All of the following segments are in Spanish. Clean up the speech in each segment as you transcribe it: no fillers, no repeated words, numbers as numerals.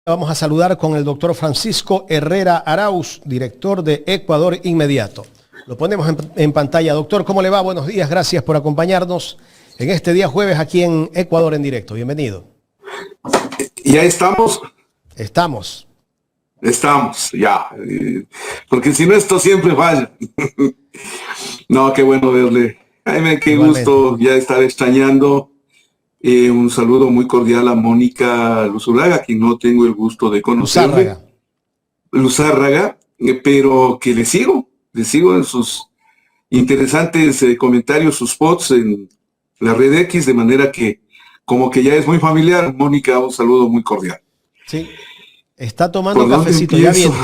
Vamos a saludar con el doctor Francisco Herrera Arauz, director de Ecuador Inmediato. Lo ponemos en pantalla. Doctor, ¿cómo le va? Buenos días, gracias por acompañarnos en este día jueves aquí en Ecuador en directo. Bienvenido. ¿Ya estamos? Estamos, ya. Porque si no, esto siempre falla. No, qué bueno verle. Jaime, qué igualmente. gusto ya estar extrañando. Un saludo muy cordial a Mónica Luzárraga, quien no tengo el gusto de conocerle. Luzárraga, pero que le sigo en sus interesantes comentarios, sus posts en la red X, de manera que como que ya es muy familiar. Mónica, un saludo muy cordial. Sí, está tomando cafecito, ya viene.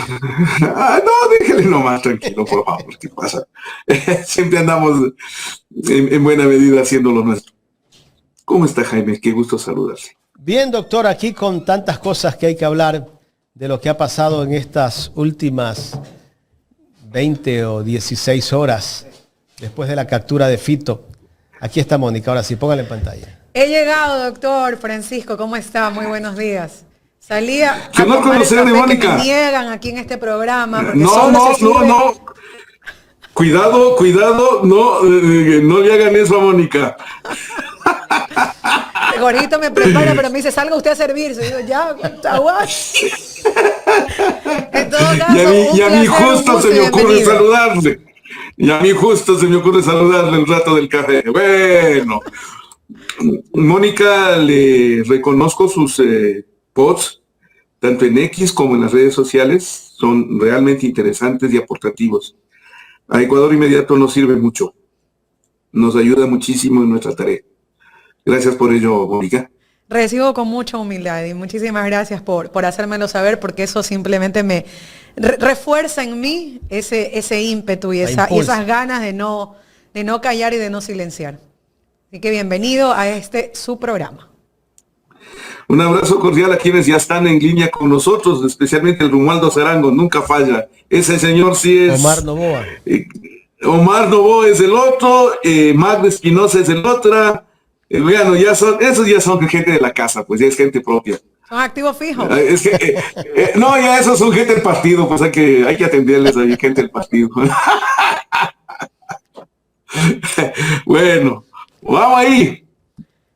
No, déjale nomás tranquilo, por favor, ¿qué pasa? Siempre andamos en buena medida haciendo lo nuestro. ¿Cómo está, Jaime? Qué gusto saludarse. Bien, doctor, aquí con tantas cosas que hay que hablar de lo que ha pasado en estas últimas 20 o 16 horas después de la captura de Fito. Aquí está Mónica, ahora sí, póngala en pantalla. He llegado, doctor Francisco, ¿cómo está? Muy buenos días. Salía que a no tomar el café Mónica. Que me niegan aquí en este programa. No. Cuidado, no le hagan eso a Mónica. Gordito me prepara, pero me dice, salga usted a servirse. Y digo, ya, aguas. En todo caso, y a mí justo se me ocurre saludarle. El rato del café. Bueno, Mónica, le reconozco sus posts, tanto en X como en las redes sociales, son realmente interesantes y aportativos. A Ecuador Inmediato nos sirve mucho, nos ayuda muchísimo en nuestra tarea. Gracias por ello, Mónica. Recibo con mucha humildad y muchísimas gracias por hacérmelo saber, porque eso simplemente me refuerza en mí ese ímpetu y esas ganas de no callar y de no silenciar. Así que bienvenido a su programa. Un abrazo cordial a quienes ya están en línea con nosotros, especialmente el Romualdo Zarango, nunca falla. Ese señor sí es... Omar Novoa. Omar Novoa es el otro, Magda Espinosa es el otro. Bueno, esos ya son gente de la casa, pues ya es gente propia. Son activos fijos. Ya esos son gente del partido, pues hay que atenderles a gente del partido. Bueno, vamos ahí.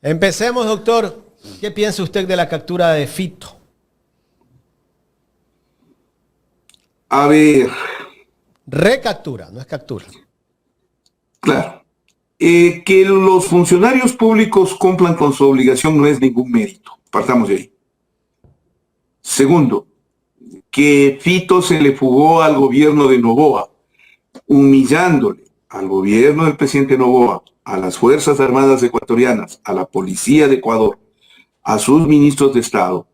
Empecemos, doctor. ¿Qué piensa usted de la captura de Fito? A ver. Recaptura, no es captura. Claro. Que los funcionarios públicos cumplan con su obligación no es ningún mérito. Partamos de ahí. Segundo, que Fito se le fugó al gobierno de Noboa, humillándole al gobierno del presidente Noboa, a las Fuerzas Armadas ecuatorianas, a la Policía de Ecuador, a sus ministros de Estado.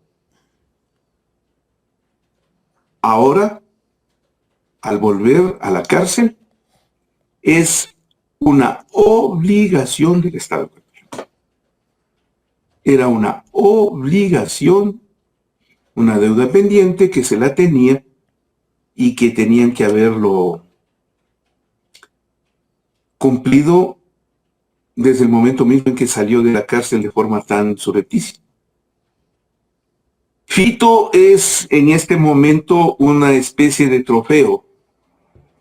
Ahora, al volver a la cárcel, es una obligación del Estado. Era una obligación, una deuda pendiente que se la tenía y que tenían que haberlo cumplido desde el momento mismo en que salió de la cárcel de forma tan subrepticia. Fito es en este momento una especie de trofeo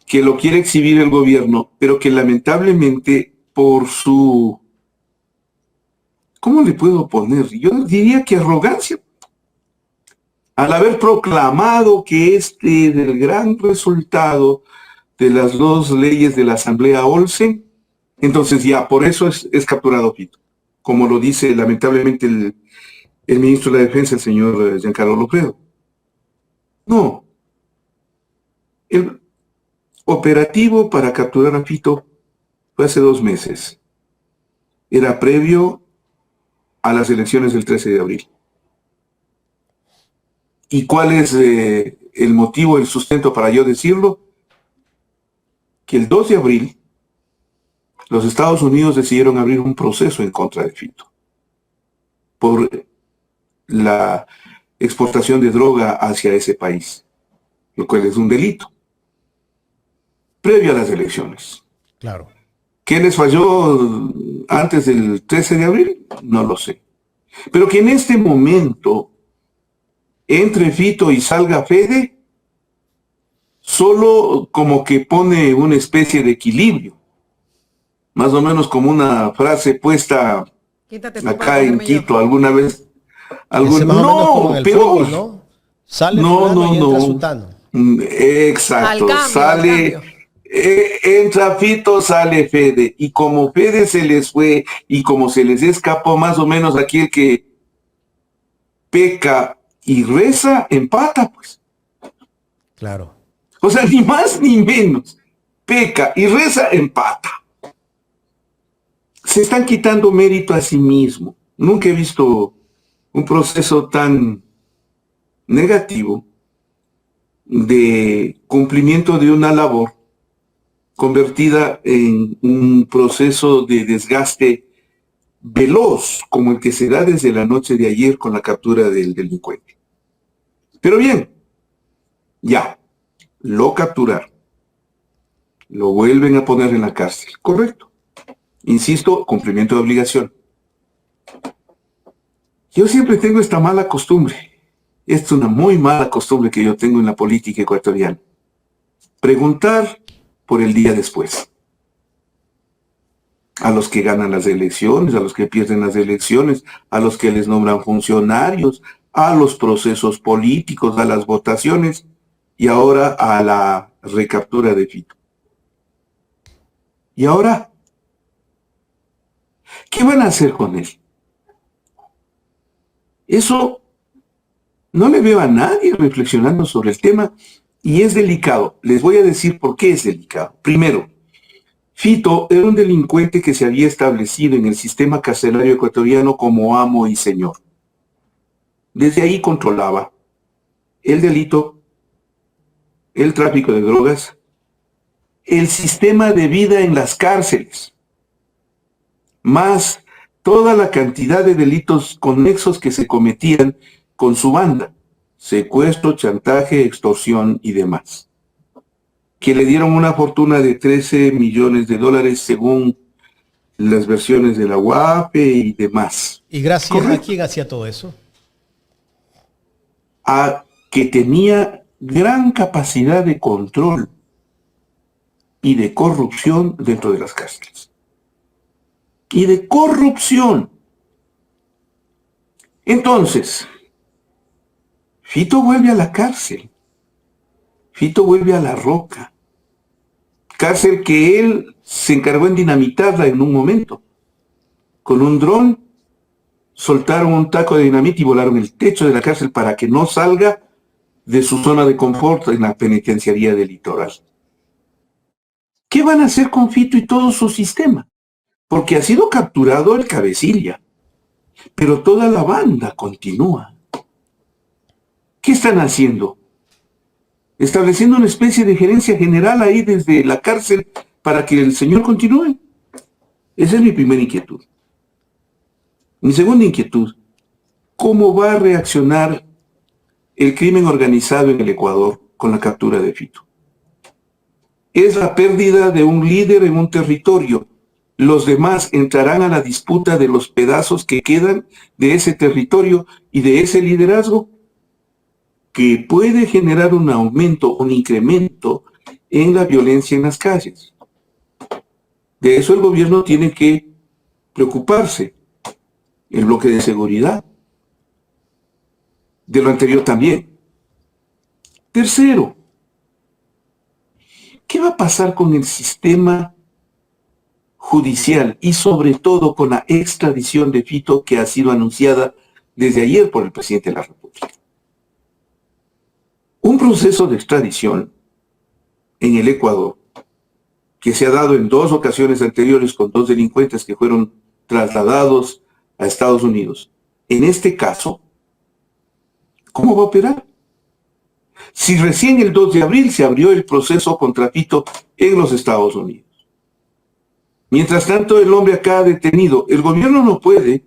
que lo quiere exhibir el gobierno, pero que lamentablemente por su... ¿Cómo le puedo poner? Yo diría que arrogancia. Al haber proclamado que del gran resultado de las dos leyes de la Asamblea Olsen, entonces ya, por eso es capturado Fito. Como lo dice lamentablemente el ministro de la Defensa, el señor Giancarlo Lopredo. No. El operativo para capturar a Fito fue hace 2 meses. Era previo a las elecciones del 13 de abril. ¿Y cuál es el motivo, el sustento para yo decirlo? Que el 2 de abril los Estados Unidos decidieron abrir un proceso en contra de Fito por la exportación de droga hacia ese país, lo cual es un delito. Previo a las elecciones. Claro. ¿Qué les falló antes del 13 de abril? No lo sé. Pero que en este momento entre Fito y salga Fede, solo como que pone una especie de equilibrio, más o menos como una frase puesta acá en Quito alguna vez. No, peor. ¿No? Sale fulano y entra sutano. Exacto, entra Fito, sale Fede, y como Fede se les fue y como se les escapó, más o menos aquel que peca y reza, empata, pues. Claro. O sea, ni más ni menos. Peca y reza, empata. Se están quitando mérito a sí mismo. Nunca he visto un proceso tan negativo de cumplimiento de una labor convertida en un proceso de desgaste veloz, como el que se da desde la noche de ayer con la captura del delincuente. Pero bien, ya, lo capturaron, lo vuelven a poner en la cárcel, correcto. Insisto, cumplimiento de obligación. Yo siempre tengo esta mala costumbre, es una muy mala costumbre que yo tengo en la política ecuatoriana. Preguntar por el día después. A los que ganan las elecciones, a los que pierden las elecciones, a los que les nombran funcionarios, a los procesos políticos, a las votaciones y ahora a la recaptura de Fito. ¿Y ahora? ¿Qué van a hacer con él? Eso no le veo a nadie reflexionando sobre el tema y es delicado. Les voy a decir por qué es delicado. Primero, Fito era un delincuente que se había establecido en el sistema carcelario ecuatoriano como amo y señor. Desde ahí controlaba el delito, el tráfico de drogas, el sistema de vida en las cárceles, más toda la cantidad de delitos conexos que se cometían con su banda, secuestro, chantaje, extorsión y demás, que le dieron una fortuna de 13 millones de dólares según las versiones de la UAPE y demás. ¿Y gracias a quién hacía todo eso? A que tenía gran capacidad de control y de corrupción dentro de las cárceles. Y de corrupción. Entonces, Fito vuelve a la cárcel. Fito vuelve a La Roca. Cárcel que él se encargó en dinamitarla en un momento. Con un dron soltaron un taco de dinamita y volaron el techo de la cárcel para que no salga de su zona de confort en la penitenciaría del Litoral. ¿Qué van a hacer con Fito y todo su sistema? Porque ha sido capturado el cabecilla, pero toda la banda continúa. ¿Qué están haciendo? Estableciendo una especie de gerencia general ahí desde la cárcel para que el señor continúe. Esa es mi primera inquietud. Mi segunda inquietud, ¿cómo va a reaccionar el crimen organizado en el Ecuador con la captura de Fito? Es la pérdida de un líder en un territorio. Los demás entrarán a la disputa de los pedazos que quedan de ese territorio y de ese liderazgo que puede generar un aumento, un incremento en la violencia en las calles. De eso el gobierno tiene que preocuparse. El bloque de seguridad. De lo anterior también. Tercero, ¿qué va a pasar con el sistema judicial y sobre todo con la extradición de Fito que ha sido anunciada desde ayer por el presidente de la República? Un proceso de extradición en el Ecuador que se ha dado en 2 ocasiones anteriores con 2 delincuentes que fueron trasladados a Estados Unidos. En este caso, ¿cómo va a operar? Si recién el 2 de abril se abrió el proceso contra Fito en los Estados Unidos. Mientras tanto, el hombre acá detenido, el gobierno no puede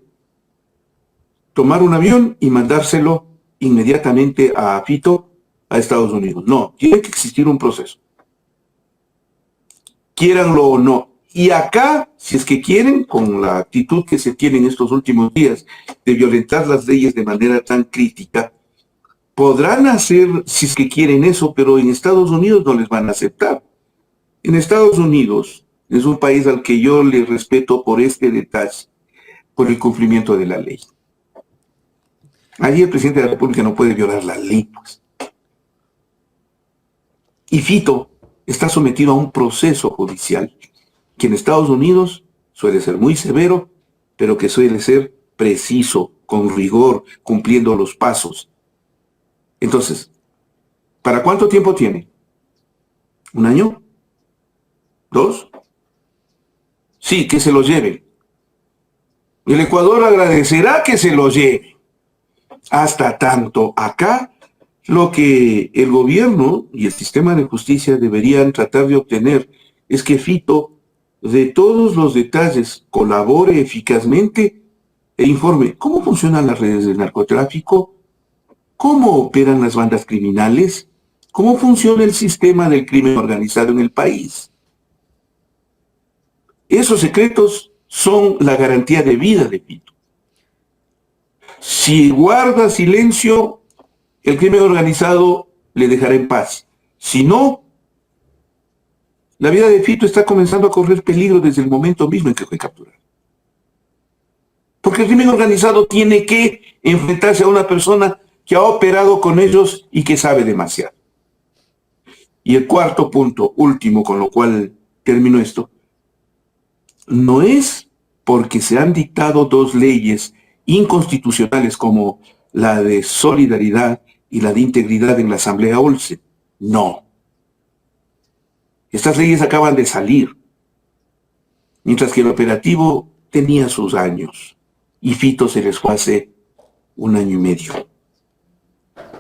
tomar un avión y mandárselo inmediatamente a Fito a Estados Unidos. No, tiene que existir un proceso. Quieranlo o no. Y acá, si es que quieren, con la actitud que se tiene en estos últimos días de violentar las leyes de manera tan crítica, podrán hacer, si es que quieren eso, pero en Estados Unidos no les van a aceptar. En Estados Unidos es un país al que yo le respeto por este detalle, por el cumplimiento de la ley. Allí el presidente de la República no puede violar la ley, pues. Y Fito está sometido a un proceso judicial que en Estados Unidos suele ser muy severo, pero que suele ser preciso, con rigor, cumpliendo los pasos. Entonces, ¿para cuánto tiempo tiene? ¿1 año? ¿2? Sí, que se lo lleve. El Ecuador agradecerá que se lo lleve. Hasta tanto acá, lo que el gobierno y el sistema de justicia deberían tratar de obtener es que Fito, de todos los detalles, colabore eficazmente e informe cómo funcionan las redes del narcotráfico, cómo operan las bandas criminales, cómo funciona el sistema del crimen organizado en el país. Esos secretos son la garantía de vida de Fito. Si guarda silencio, el crimen organizado le dejará en paz. Si no, la vida de Fito está comenzando a correr peligro desde el momento mismo en que fue capturado. Porque el crimen organizado tiene que enfrentarse a una persona que ha operado con ellos y que sabe demasiado. Y el cuarto punto, último, con lo cual termino esto, no es porque se han dictado 2 leyes inconstitucionales como la de solidaridad y la de integridad en la Asamblea Olsen. No. Estas leyes acaban de salir, mientras que el operativo tenía sus años y Fito se les fue hace 1 año y medio.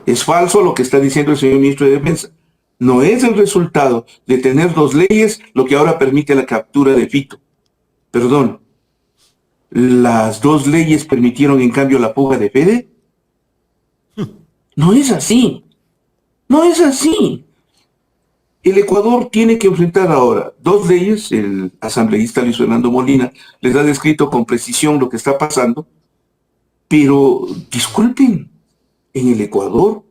Es falso lo que está diciendo el señor ministro de Defensa. No es el resultado de tener 2 leyes lo que ahora permite la captura de Fito. Perdón, ¿las 2 leyes permitieron en cambio la fuga de Fede? No es así. No es así. El Ecuador tiene que enfrentar ahora 2 leyes. El asambleísta Luis Fernando Molina les ha descrito con precisión lo que está pasando. Pero, disculpen, en el Ecuador,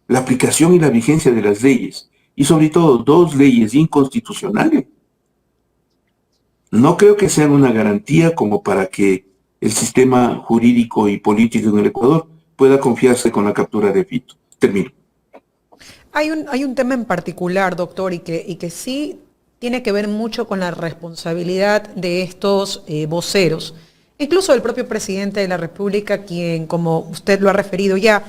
la aplicación y la vigencia de las leyes, y sobre todo 2 leyes inconstitucionales, no creo que sean una garantía como para que el sistema jurídico y político en el Ecuador pueda confiarse con la captura de Fito. Termino. Hay un tema en particular, doctor, y que sí tiene que ver mucho con la responsabilidad de estos voceros, incluso del propio presidente de la República, quien, como usted lo ha referido ya,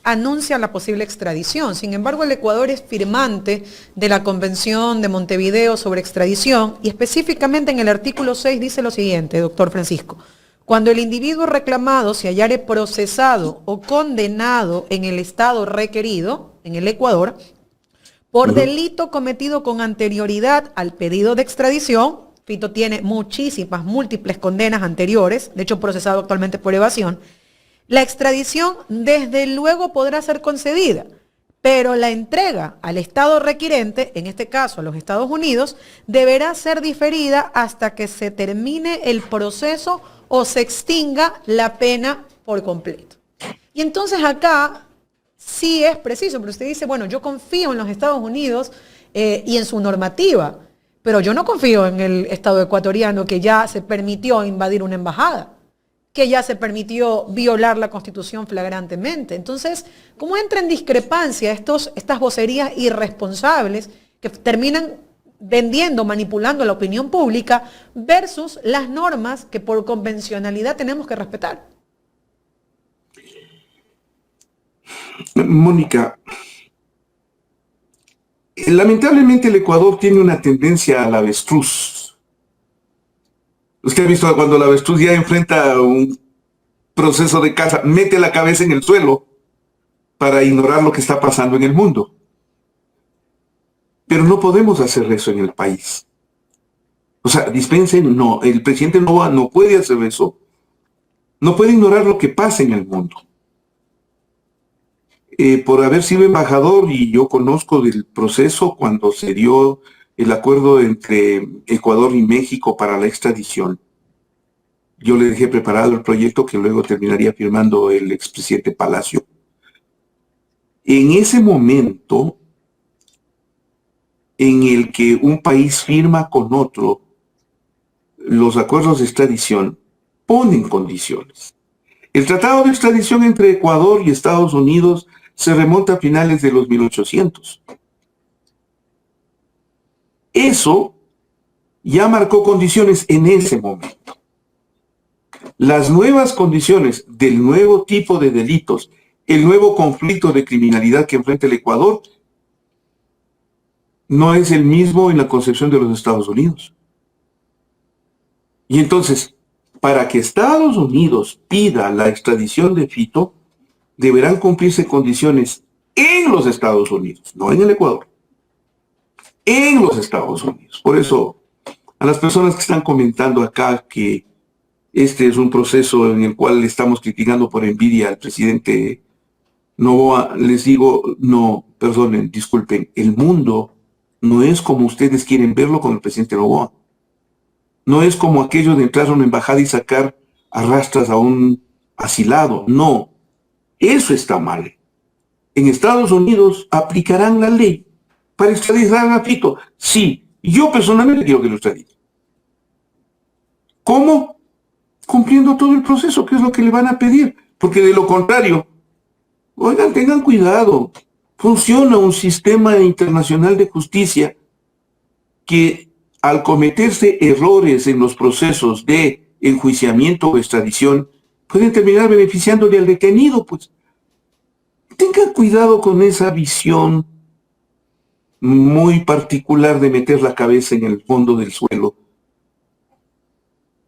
anuncia la posible extradición. Sin embargo, el Ecuador es firmante de la Convención de Montevideo sobre extradición y específicamente en el artículo 6 dice lo siguiente, doctor Francisco: cuando el individuo reclamado se hallare procesado o condenado en el estado requerido, en el Ecuador, por delito cometido con anterioridad al pedido de extradición, Fito tiene múltiples condenas anteriores, de hecho procesado actualmente por evasión, la extradición desde luego podrá ser concedida, pero la entrega al Estado requirente, en este caso a los Estados Unidos, deberá ser diferida hasta que se termine el proceso o se extinga la pena por completo. Y entonces acá sí es preciso, pero usted dice, bueno, yo confío en los Estados Unidos y en su normativa, pero yo no confío en el Estado ecuatoriano, que ya se permitió invadir una embajada, que ya se permitió violar la Constitución flagrantemente. Entonces, ¿cómo entra en discrepancia estas vocerías irresponsables que terminan vendiendo, manipulando la opinión pública versus las normas que por convencionalidad tenemos que respetar? Mónica, lamentablemente el Ecuador tiene una tendencia al avestruz. Usted ha visto cuando el avestruz ya enfrenta un proceso de caza, mete la cabeza en el suelo para ignorar lo que está pasando en el mundo. Pero no podemos hacer eso en el país. O sea, dispensen, no, el presidente no puede hacer eso. No puede ignorar lo que pasa en el mundo. Por haber sido embajador, y yo conozco del proceso cuando se dio el acuerdo entre Ecuador y México para la extradición. Yo le dejé preparado el proyecto que luego terminaría firmando el expresidente Palacio. En ese momento en el que un país firma con otro los acuerdos de extradición, ponen condiciones. El tratado de extradición entre Ecuador y Estados Unidos se remonta a finales de los 1800. Eso ya marcó condiciones en ese momento. Las nuevas condiciones del nuevo tipo de delitos, el nuevo conflicto de criminalidad que enfrenta el Ecuador, no es el mismo en la concepción de los Estados Unidos. Y entonces, para que Estados Unidos pida la extradición de Fito, deberán cumplirse condiciones en los Estados Unidos, no en el Ecuador, en los Estados Unidos. Por eso, a las personas que están comentando acá que este es un proceso en el cual le estamos criticando por envidia al presidente Noboa, les digo, no, perdonen, disculpen, el mundo no es como ustedes quieren verlo con el presidente Noboa. No es como aquello de entrar a una embajada y sacar a rastras a un asilado. No, eso está mal. En Estados Unidos aplicarán la ley para extraditar a Fito. Sí, yo personalmente quiero que lo extraditen. ¿Cómo? Cumpliendo todo el proceso, que es lo que le van a pedir. Porque de lo contrario, oigan, tengan cuidado. Funciona un sistema internacional de justicia que al cometerse errores en los procesos de enjuiciamiento o extradición, pueden terminar beneficiándole al detenido, pues. Tengan cuidado con esa visión muy particular de meter la cabeza en el fondo del suelo,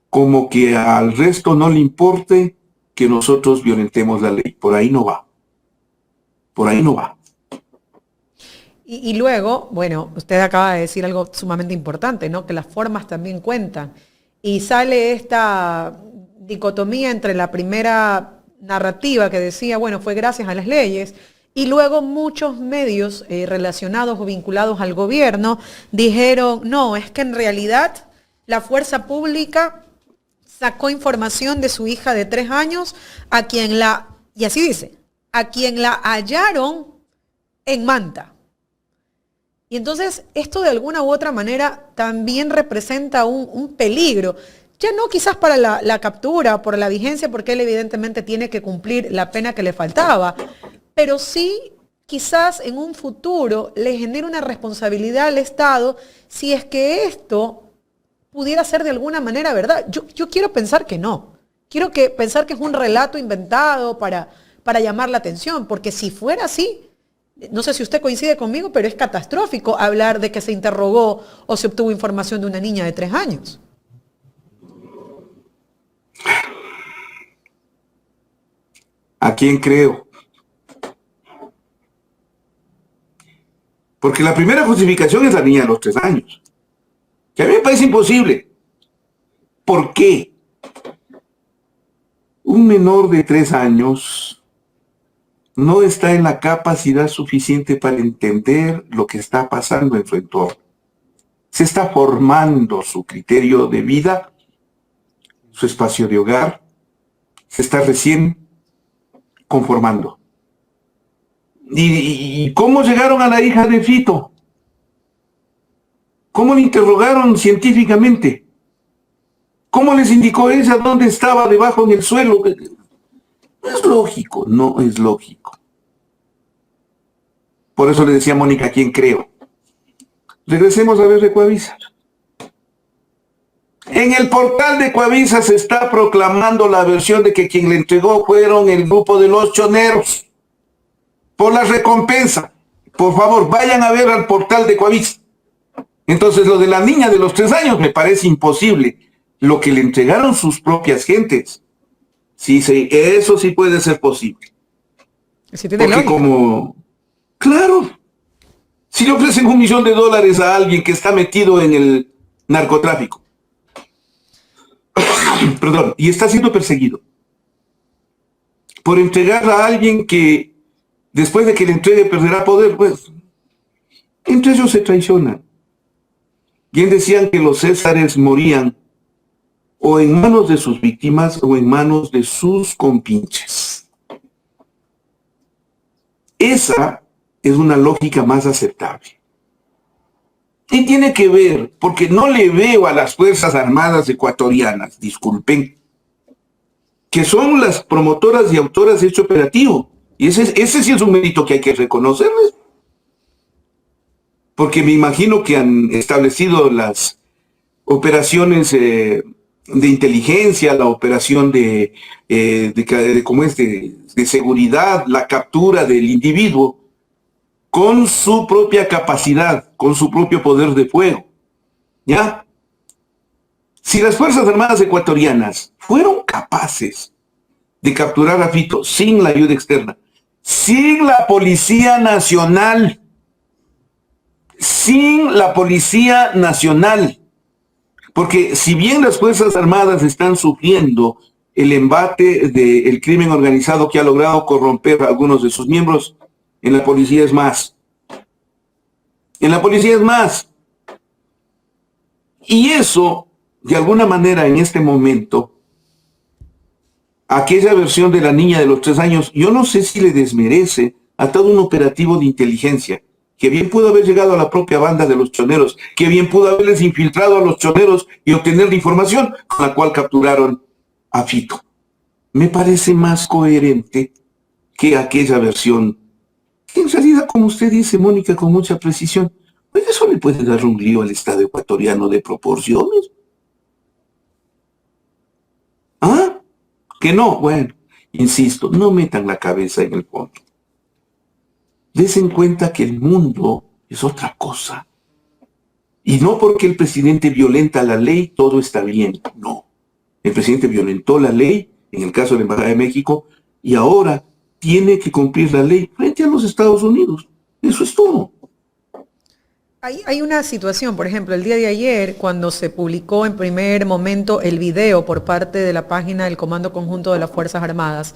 como que al resto no le importe que nosotros violentemos la ley. Por ahí no va. Por ahí no va. Y luego, bueno, usted acaba de decir algo sumamente importante, ¿no? Que las formas también cuentan. Y sale esta dicotomía entre la primera narrativa que decía, bueno, fue gracias a las leyes, y luego muchos medios relacionados o vinculados al gobierno dijeron, no, es que en realidad la fuerza pública sacó información de su hija de 3 años a quien y así dice, a quien la hallaron en Manta. Y entonces esto de alguna u otra manera también representa un peligro. Ya no quizás para la captura, por la vigencia, porque él evidentemente tiene que cumplir la pena que le faltaba, pero sí quizás en un futuro le genera una responsabilidad al Estado si es que esto pudiera ser de alguna manera verdad. Yo quiero pensar que no. Quiero pensar que es un relato inventado para llamar la atención, porque si fuera así, no sé si usted coincide conmigo, pero es catastrófico hablar de que se interrogó o se obtuvo información de una niña de 3 años. ¿A quién creo? Porque la primera justificación es la niña de los 3 años. Que a mí me parece imposible. ¿Por qué? Un menor de 3 años no está en la capacidad suficiente para entender lo que está pasando en su entorno. Se está formando su criterio de vida, su espacio de hogar, se está recién conformando. ¿Y cómo llegaron a la hija de Fito? ¿Cómo le interrogaron científicamente? ¿Cómo les indicó ella dónde estaba debajo en el suelo? No es lógico, no es lógico. Por eso le decía a Mónica, ¿a quién creo? Regresemos a ver de Coavisa. En el portal de Coavisa se está proclamando la versión de que quien le entregó fueron el grupo de los choneros. Por la recompensa. Por favor, vayan a ver al portal de Coavisa. Entonces, lo de la niña de los 3 años me parece imposible. Lo que le entregaron sus propias gentes. Sí, eso sí puede ser posible. Sí, tiene porque lógica. Como... Claro. Si le ofrecen $1 millón a alguien que está metido en el narcotráfico. Perdón, y está siendo perseguido. Por entregar a alguien que después de que le entregue perderá poder, pues, entre ellos se traicionan. Bien decían que los césares morían o en manos de sus víctimas o en manos de sus compinches. Esa es una lógica más aceptable. Y tiene que ver, porque no le veo a las Fuerzas Armadas ecuatorianas, disculpen, que son las promotoras y autoras de este operativo. Y ese sí es un mérito que hay que reconocerles. Porque me imagino que han establecido las operaciones de inteligencia, la operación de seguridad, la captura del individuo, con su propia capacidad, con su propio poder de fuego. ¿Ya? Si las Fuerzas Armadas ecuatorianas fueron capaces de capturar a Fito sin la ayuda externa, sin la Policía Nacional, porque si bien las Fuerzas Armadas están sufriendo el embate del crimen organizado que ha logrado corromper a algunos de sus miembros, en la policía es más. En la policía es más. Y eso, de alguna manera, en este momento, aquella versión de la niña de los 3 años, yo no sé si le desmerece a todo un operativo de inteligencia, que bien pudo haber llegado a la propia banda de los choneros, que bien pudo haberles infiltrado a los choneros y obtener la información con la cual capturaron a Fito. Me parece más coherente que aquella versión, que en realidad, como usted dice, Mónica, con mucha precisión, pues eso le puede dar un lío al Estado ecuatoriano de proporciones. ¿Ah? Que no, bueno, insisto, no metan la cabeza en el fondo. Desen cuenta que el mundo es otra cosa. Y no porque el presidente violenta la ley, todo está bien. No. El presidente violentó la ley, en el caso de la Embajada de México, y ahora tiene que cumplir la ley frente a los Estados Unidos. Eso es todo. Hay una situación, por ejemplo, el día de ayer, cuando se publicó en primer momento el video por parte de la página del Comando Conjunto de las Fuerzas Armadas,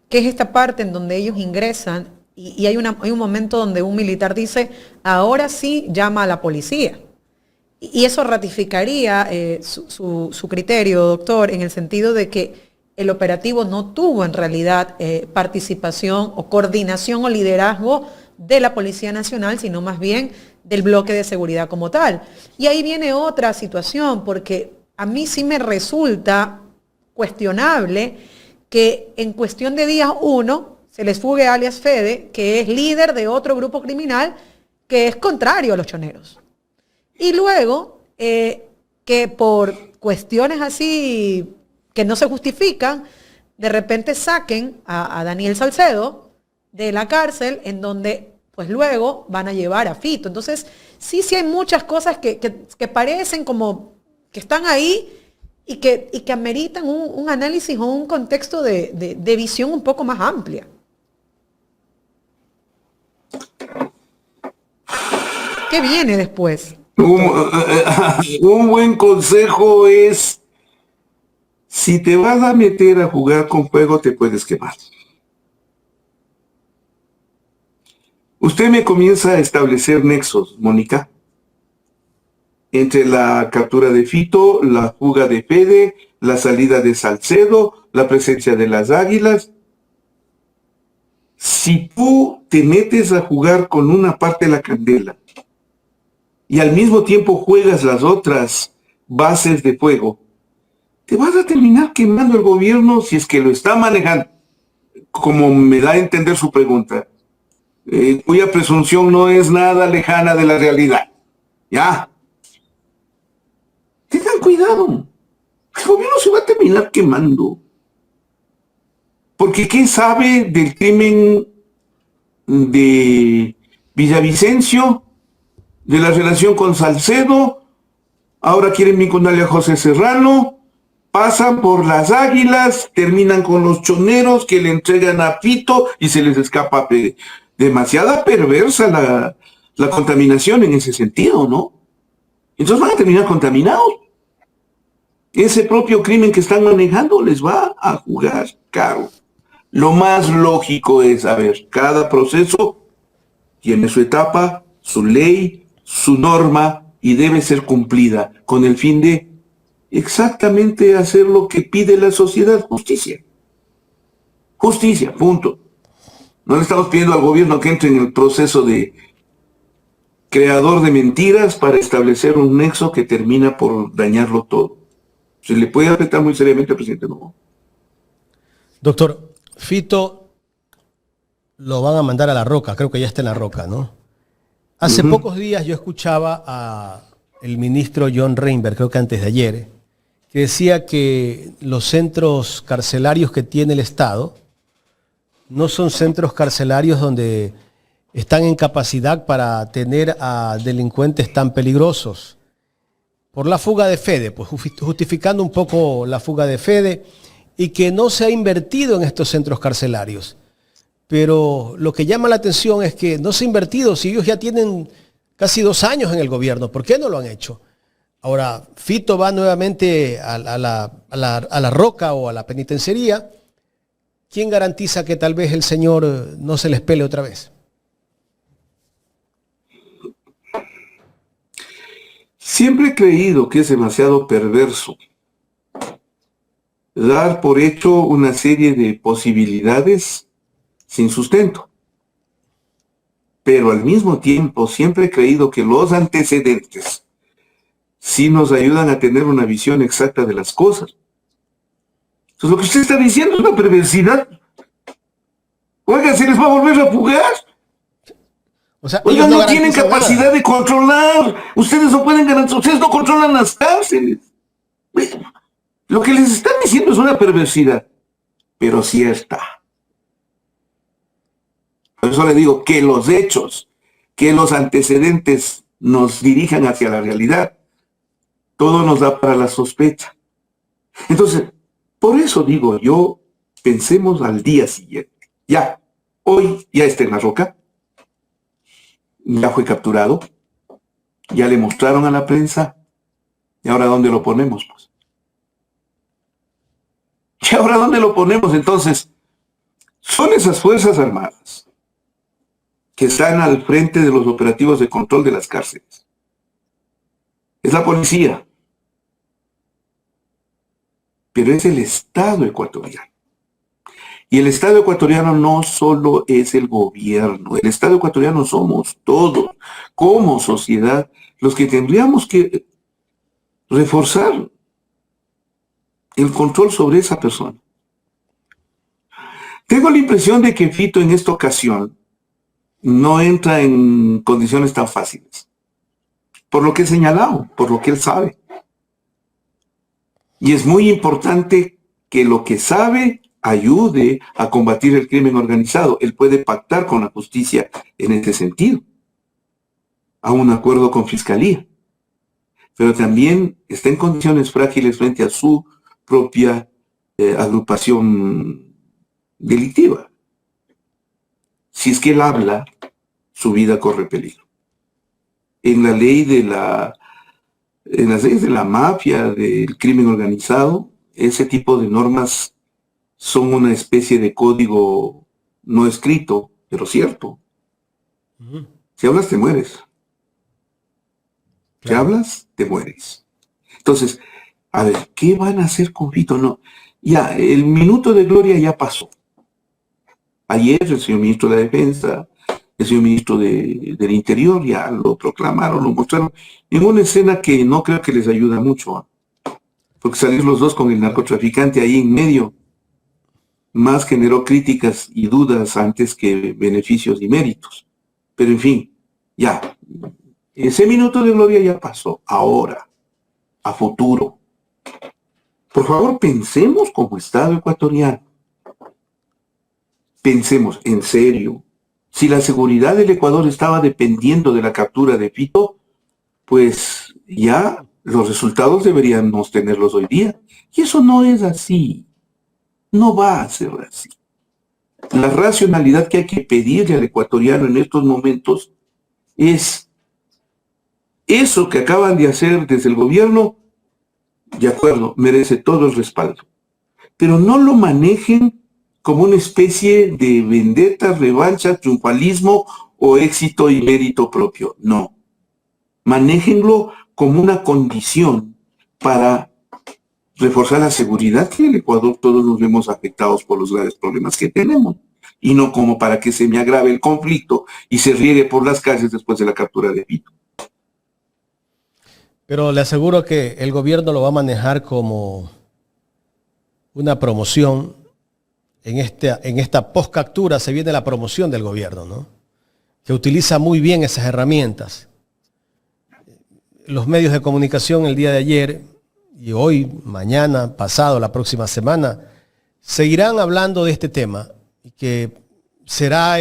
que es esta parte en donde ellos ingresan y hay un momento donde un militar dice, ahora sí llama a la policía. Y eso ratificaría su criterio, doctor, en el sentido de que el operativo no tuvo en realidad participación o coordinación o liderazgo de la Policía Nacional, sino más bien del bloque de seguridad como tal. Y ahí viene otra situación, porque a mí sí me resulta cuestionable que en cuestión de días se les fugue alias Fede, que es líder de otro grupo criminal que es contrario a los choneros. Y luego, que por cuestiones así que no se justifican, de repente saquen a Daniel Salcedo de la cárcel, en donde pues luego van a llevar a Fito. Entonces, sí hay muchas cosas que parecen como que están ahí y que ameritan un análisis o un contexto de visión un poco más amplia. ¿Qué viene después? Un buen consejo es, si te vas a meter a jugar con fuego, te puedes quemar. Usted me comienza a establecer nexos, Mónica, entre la captura de Fito, la fuga de Fede, la salida de Salcedo, la presencia de las águilas. Si tú te metes a jugar con una parte de la candela y al mismo tiempo juegas las otras bases de fuego, te vas a terminar quemando el gobierno si es que lo está manejando, como me da a entender su pregunta, cuya presunción no es nada lejana de la realidad. ¿Ya? Tengan cuidado. El gobierno se va a terminar quemando. Porque ¿qué sabe del crimen de Villavicencio? De la relación con Salcedo. Ahora quieren vincularle a José Serrano. Pasan por las águilas, terminan con los choneros que le entregan a Fito y se les escapa. Demasiada perversa la contaminación en ese sentido, ¿no? Entonces van a terminar contaminados. Ese propio crimen que están manejando les va a jugar caro. Lo más lógico es, a ver, cada proceso tiene su etapa, su ley, su norma y debe ser cumplida con el fin de exactamente hacer lo que pide la sociedad, justicia. Justicia, punto. No le estamos pidiendo al gobierno que entre en el proceso de creador de mentiras para establecer un nexo que termina por dañarlo todo. ¿Se le puede afectar muy seriamente al presidente Novoa? Doctor, Fito lo van a mandar a La Roca, creo que ya está en La Roca, ¿no? Hace pocos días yo escuchaba a el ministro John Reinberg, creo que antes de ayer, que decía que los centros carcelarios que tiene el Estado no son centros carcelarios donde están en capacidad para tener a delincuentes tan peligrosos. Por la fuga de Fede, pues justificando un poco la fuga de Fede y que no se ha invertido en estos centros carcelarios. Pero lo que llama la atención es que no se ha invertido, si ellos ya tienen casi 2 años en el gobierno, ¿por qué no lo han hecho? Ahora, Fito va nuevamente a la Roca o a la penitenciaría. ¿Quién garantiza que tal vez el señor no se les pele otra vez? Siempre he creído que es demasiado perverso dar por hecho una serie de posibilidades sin sustento. Pero al mismo tiempo siempre he creído que los antecedentes sí nos ayudan a tener una visión exacta de las cosas. Entonces lo que usted está diciendo es una perversidad. Oiga, ¿se les va a volver a fugar? O sea, oiga, no tienen capacidad nada de controlar. Ustedes no pueden garantizar, ustedes no controlan las cárceles. Lo que les están diciendo es una perversidad, pero cierta. Por eso le digo que los hechos, que los antecedentes nos dirijan hacia la realidad, todo nos da para la sospecha. Entonces, por eso digo yo, pensemos al día siguiente. Ya, hoy ya está en La Roca, ya fue capturado, ya le mostraron a la prensa, ¿y ahora dónde lo ponemos? Pues? ¿Y ahora dónde lo ponemos? Entonces, son esas Fuerzas Armadas que están al frente de los operativos de control de las cárceles. Es la policía. Pero es el Estado ecuatoriano. Y el Estado ecuatoriano no solo es el gobierno, el Estado ecuatoriano somos todos, como sociedad, los que tendríamos que reforzar el control sobre esa persona. Tengo la impresión de que Fito en esta ocasión no entra en condiciones tan fáciles, por lo que he señalado, por lo que él sabe. Y es muy importante que lo que sabe ayude a combatir el crimen organizado. Él puede pactar con la justicia en este sentido, a un acuerdo con Fiscalía. Pero también está en condiciones frágiles frente a su propia agrupación delictiva. Si es que él habla, su vida corre peligro. En la ley de en las leyes de la mafia, del crimen organizado, ese tipo de normas son una especie de código no escrito, pero cierto. Si hablas, te mueres. Si hablas, te mueres. Entonces, a ver, ¿qué van a hacer con Fito? No, ya, el minuto de gloria ya pasó. Ayer el señor ministro de la Defensa, el señor ministro del Interior ya lo proclamaron, lo mostraron, en una escena que no creo que les ayuda mucho, porque salir los dos con el narcotraficante ahí en medio, más generó críticas y dudas antes que beneficios y méritos. Pero en fin, ya, ese minuto de gloria ya pasó. Ahora, a futuro, por favor pensemos como Estado ecuatoriano. Pensemos en serio. Si la seguridad del Ecuador estaba dependiendo de la captura de Fito, pues ya los resultados deberíamos tenerlos hoy día. Y eso no es así. No va a ser así. La racionalidad que hay que pedirle al ecuatoriano en estos momentos es eso que acaban de hacer desde el gobierno, de acuerdo, merece todo el respaldo. Pero no lo manejen como una especie de vendetta, revancha, triunfalismo o éxito y mérito propio. No. Manéjenlo como una condición para reforzar la seguridad que en el Ecuador todos nos vemos afectados por los graves problemas que tenemos. y no como para que se me agrave el conflicto y se riegue por las calles después de la captura de Fito. Pero le aseguro que el gobierno lo va a manejar como una promoción. En esta post-captura se viene la promoción del gobierno, ¿no? Que utiliza muy bien esas herramientas. Los medios de comunicación el día de ayer y hoy, mañana, pasado, la próxima semana, seguirán hablando de este tema y que será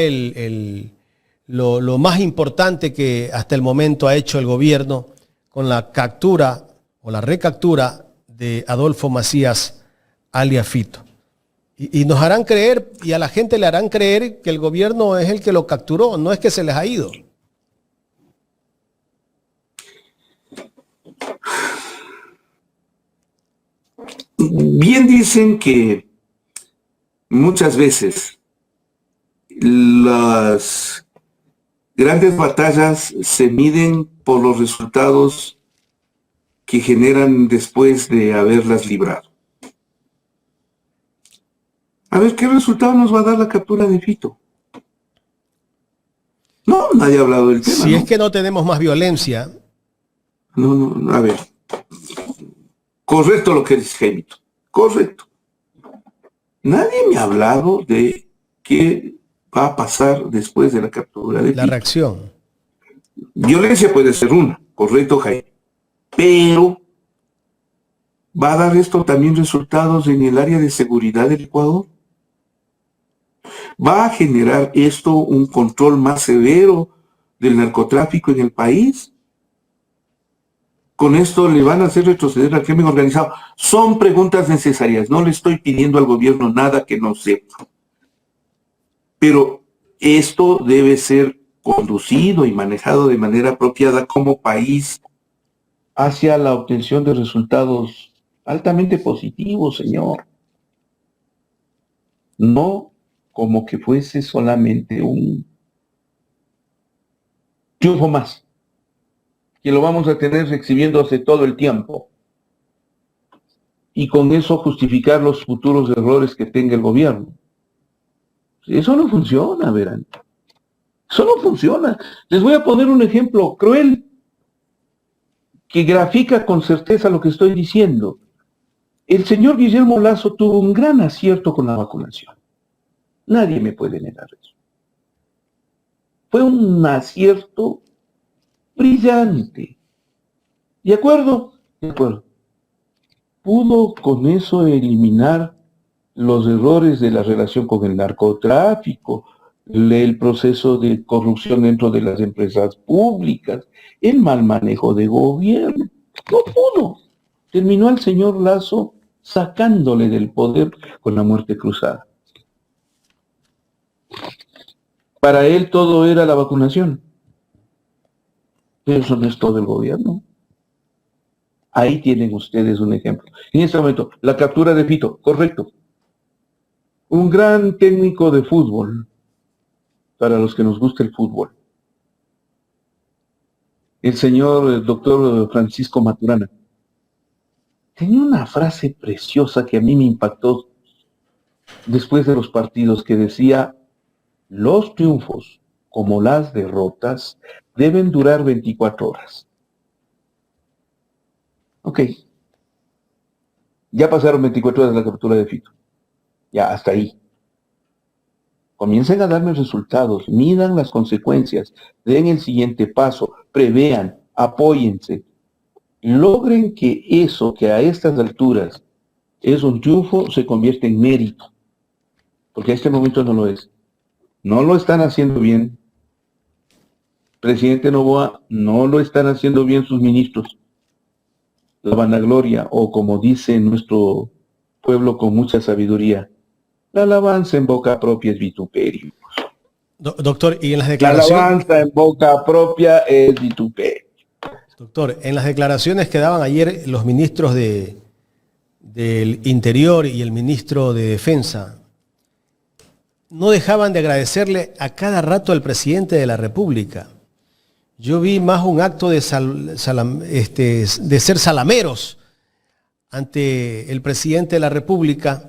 lo más importante que hasta el momento ha hecho el gobierno con la captura o la recaptura de Adolfo Macías alias Fito. Y nos harán creer, y a la gente le harán creer que el gobierno es el que lo capturó, no es que se les ha ido. Bien dicen que muchas veces las grandes batallas se miden por los resultados que generan después de haberlas librado. A ver, ¿qué resultado nos va a dar la captura de Fito? No, nadie ha hablado del tema. Si es que no tenemos más violencia. No, a ver. Correcto lo que dice Jaimito. Correcto. Nadie me ha hablado de qué va a pasar después de la captura de Fito. La reacción. Violencia puede ser una, correcto, Jaime. Pero ¿va a dar esto también resultados en el área de seguridad del Ecuador? ¿Va a generar esto un control más severo del narcotráfico en el país? ¿Con esto le van a hacer retroceder al crimen organizado? Son preguntas necesarias. No le estoy pidiendo al gobierno nada que no sepa. Pero esto debe ser conducido y manejado de manera apropiada como país hacia la obtención de resultados altamente positivos, señor. No como que fuese solamente un triunfo más, que lo vamos a tener exhibiéndose todo el tiempo. Y con eso justificar los futuros errores que tenga el gobierno. Eso no funciona, verán. Eso no funciona. Les voy a poner un ejemplo cruel que grafica con certeza lo que estoy diciendo. El señor Guillermo Lasso tuvo un gran acierto con la vacunación. Nadie me puede negar eso. Fue un acierto brillante. ¿De acuerdo? De acuerdo. Pudo con eso eliminar los errores de la relación con el narcotráfico, el proceso de corrupción dentro de las empresas públicas, el mal manejo de gobierno. No pudo. Terminó al señor Lasso sacándole del poder con la muerte cruzada. Para él todo era la vacunación. Pero eso no es todo el gobierno. Ahí tienen ustedes un ejemplo. En este momento, la captura de Fito, correcto. Un gran técnico de fútbol, para los que nos gusta el fútbol. El señor doctor Francisco Maturana. Tenía una frase preciosa que a mí me impactó después de los partidos que decía: los triunfos, como las derrotas, deben durar 24 horas. Ok. Ya pasaron 24 horas de la captura de Fito. Ya, hasta ahí. Comiencen a darme resultados, midan las consecuencias, den el siguiente paso, prevean, apóyense. Logren que eso que a estas alturas es un triunfo se convierta en mérito. Porque a este momento no lo es. No lo están haciendo bien. Presidente Noboa, no lo están haciendo bien sus ministros. La vanagloria, o como dice nuestro pueblo con mucha sabiduría, la alabanza en boca propia es vituperio. Doctor, y en las declaraciones... La alabanza en boca propia es vituperio. Doctor, en las declaraciones que daban ayer los ministros del Interior y el ministro de Defensa, no dejaban de agradecerle a cada rato al presidente de la República. Yo vi más un acto de ser salameros ante el presidente de la República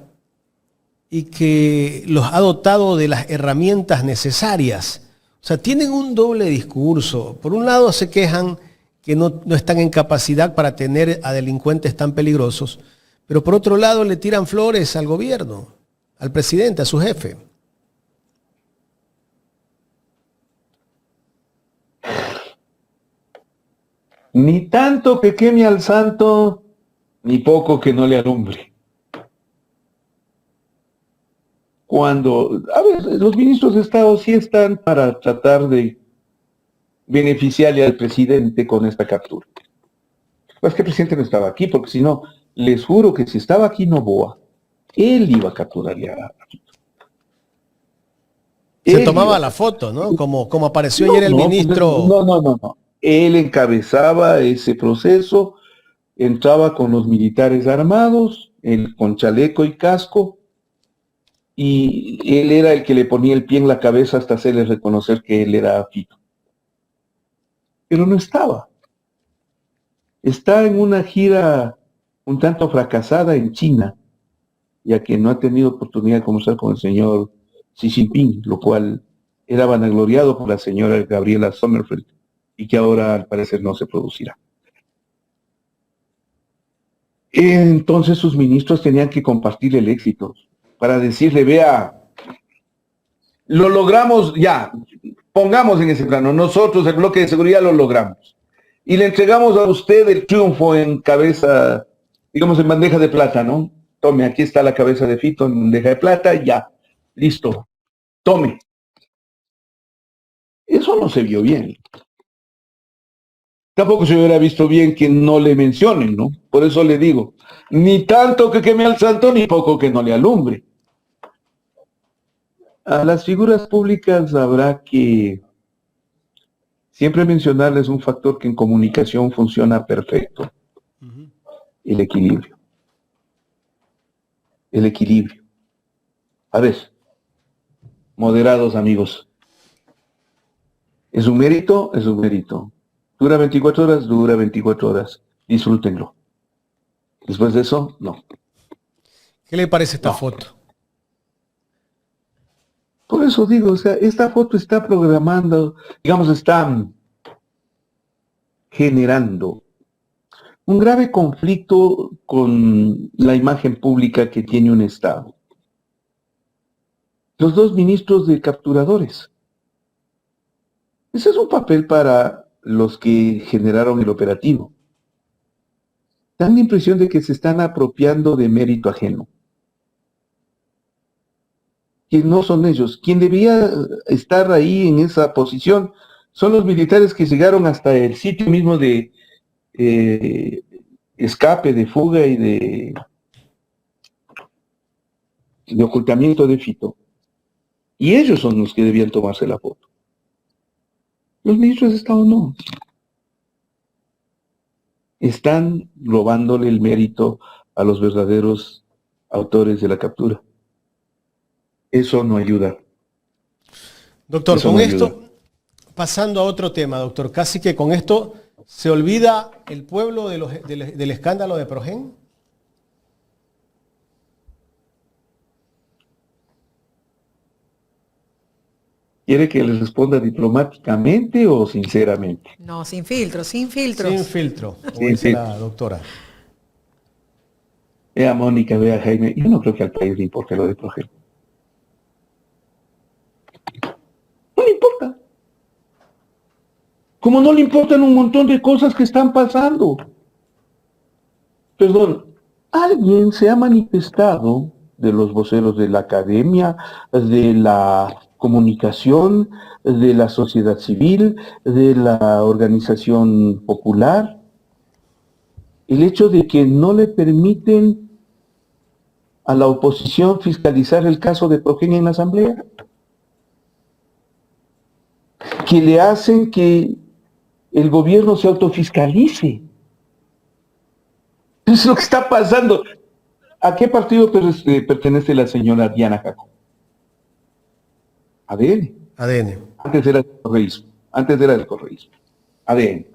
y que los ha dotado de las herramientas necesarias. O sea, tienen un doble discurso. Por un lado se quejan que no están en capacidad para tener a delincuentes tan peligrosos, pero por otro lado le tiran flores al gobierno, al presidente, a su jefe. Ni tanto que queme al santo, ni poco que no le alumbre. Cuando, a ver, los ministros de Estado sí están para tratar de beneficiarle al presidente con esta captura. Pues que el presidente no estaba aquí, porque si no, les juro que si estaba aquí Noboa, él iba a capturarle a Fito. Se tomaba la foto, ¿no? Como apareció ayer el ministro. No. Él encabezaba ese proceso, entraba con los militares armados, con chaleco y casco, y él era el que le ponía el pie en la cabeza hasta hacerle reconocer que él era Fito. Pero no estaba. Está en una gira un tanto fracasada en China, ya que no ha tenido oportunidad de conversar con el señor Xi Jinping, lo cual era vanagloriado por la señora Gabriela Sommerfeld, y que ahora al parecer no se producirá. Entonces sus ministros tenían que compartir el éxito para decirle, vea, lo logramos ya, pongamos en ese plano, nosotros el bloque de seguridad lo logramos. Y le entregamos a usted el triunfo en cabeza, digamos en bandeja de plata, ¿no? Tome, aquí está la cabeza de Fito en bandeja de plata, ya, listo, tome. Eso no se vio bien. Tampoco se hubiera visto bien que no le mencionen, ¿no? Por eso le digo, ni tanto que queme al santo, ni poco que no le alumbre. A las figuras públicas habrá que siempre mencionarles un factor que en comunicación funciona perfecto. El equilibrio. El equilibrio. A ver, moderados amigos. ¿Es un mérito? Es un mérito. ¿Dura 24 horas? Dura 24 horas. Disfrútenlo. Después de eso, no. ¿Qué le parece esta foto? Por eso digo, o sea, esta foto está programando, digamos, está generando un grave conflicto con la imagen pública que tiene un Estado. Los dos ministros de capturadores. Ese es un papel para los que generaron el operativo. Dan la impresión de que se están apropiando de mérito ajeno. Que no son ellos. Quien debía estar ahí en esa posición son los militares que llegaron hasta el sitio mismo de escape, de fuga y de ocultamiento de Fito. Y ellos son los que debían tomarse la foto. Los ministros de Estado no. Están robándole el mérito a los verdaderos autores de la captura. Eso no ayuda. Doctor, eso con no esto, ayuda. Pasando a otro tema, doctor, casi que con esto se olvida el pueblo del escándalo de Progen. ¿Quiere que les responda diplomáticamente o sinceramente? No, sin filtro, sin filtros. Sin filtro, como dice la doctora. Vea Mónica, vea Jaime, yo no creo que al país le importe lo de Progen. No le importa. Como no le importan un montón de cosas que están pasando. Perdón, alguien se ha manifestado de los voceros de la academia, de la comunicación, de la sociedad civil, de la organización popular, el hecho de que no le permiten a la oposición fiscalizar el caso de Progen en la Asamblea, que le hacen que el gobierno se autofiscalice. Eso es lo que está pasando. ¿A qué partido pertenece la señora Diana Jaco? ADN. ADN. Antes era del correísmo. ADN.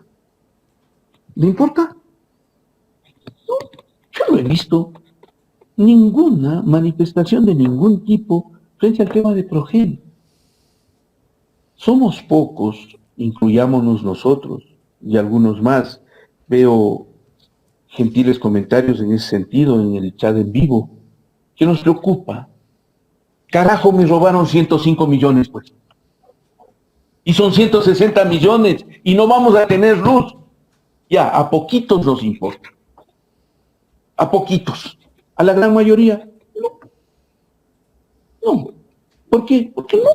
¿Le importa? No, yo lo he visto. ninguna manifestación de ningún tipo frente al tema de Progen. Somos pocos, incluyámonos nosotros y algunos más. Veo gentiles comentarios en ese sentido en el chat en vivo. ¿Qué nos preocupa? Carajo, me robaron 105 millones, pues. Y son 160 millones y no vamos a tener luz. Ya, a poquitos nos importa. A poquitos. A la gran mayoría, no. No. ¿Por qué? Porque no.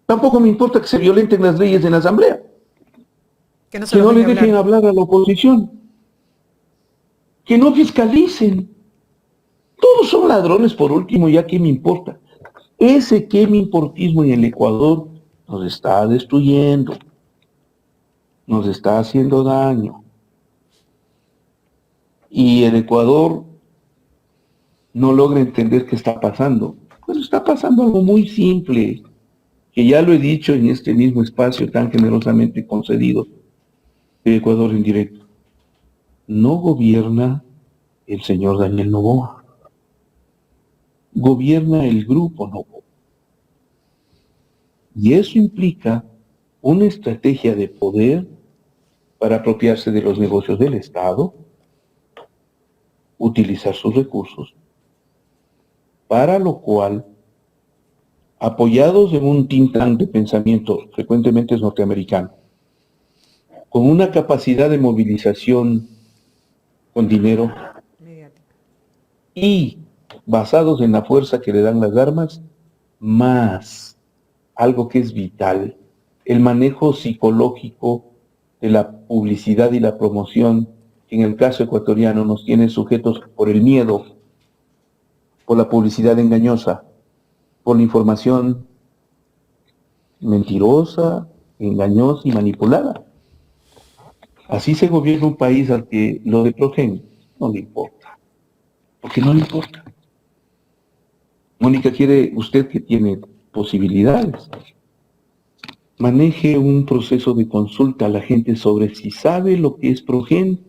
Tampoco me importa que se violenten las leyes en la Asamblea. Que no le dejen hablar a la oposición. Que no fiscalicen. Todos son ladrones por último, ya que me importa. Ese que me importismo en el Ecuador nos está destruyendo. Nos está haciendo daño. Y el Ecuador no logra entender qué está pasando. Pues está pasando algo muy simple, que ya lo he dicho en este mismo espacio tan generosamente concedido de Ecuador en directo. No gobierna el señor Daniel Noboa. Gobierna el grupo Noboa. Y eso implica una estrategia de poder para apropiarse de los negocios del Estado, utilizar sus recursos, para lo cual, apoyados en un think tank de pensamiento, frecuentemente es norteamericano, con una capacidad de movilización con dinero y basados en la fuerza que le dan las armas, más algo que es vital, el manejo psicológico de la publicidad y la promoción, que en el caso ecuatoriano nos tiene sujetos por el miedo, por la publicidad engañosa, por la información mentirosa, engañosa y manipulada. Así se gobierna un país al que lo de Progen no le importa, porque no le importa. Mónica, quiere usted, que tiene posibilidades, maneje un proceso de consulta a la gente sobre si sabe lo que es Progen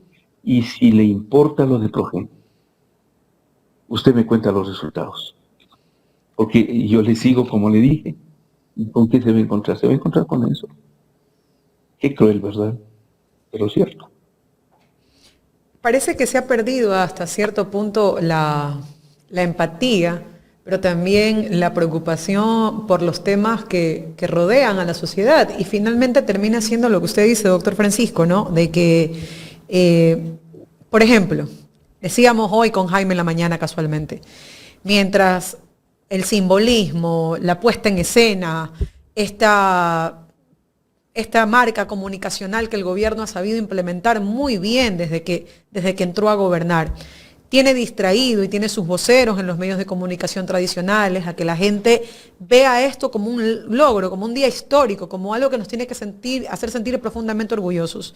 y si le importa lo de Progen. Usted me cuenta los resultados, porque yo le sigo como le dije. ¿Con qué se va a encontrar? Se va a encontrar con eso. Qué cruel, ¿verdad? Pero cierto. Parece que se ha perdido hasta cierto punto la empatía, pero también la preocupación por los temas que rodean a la sociedad. Y finalmente termina siendo lo que usted dice, doctor Francisco, ¿no? De que, por ejemplo, decíamos hoy con Jaime en la mañana casualmente, mientras el simbolismo, la puesta en escena, esta marca comunicacional que el gobierno ha sabido implementar muy bien desde que entró a gobernar, tiene distraído y tiene sus voceros en los medios de comunicación tradicionales a que la gente vea esto como un logro, como un día histórico, como algo que nos tiene que hacer sentir profundamente orgullosos.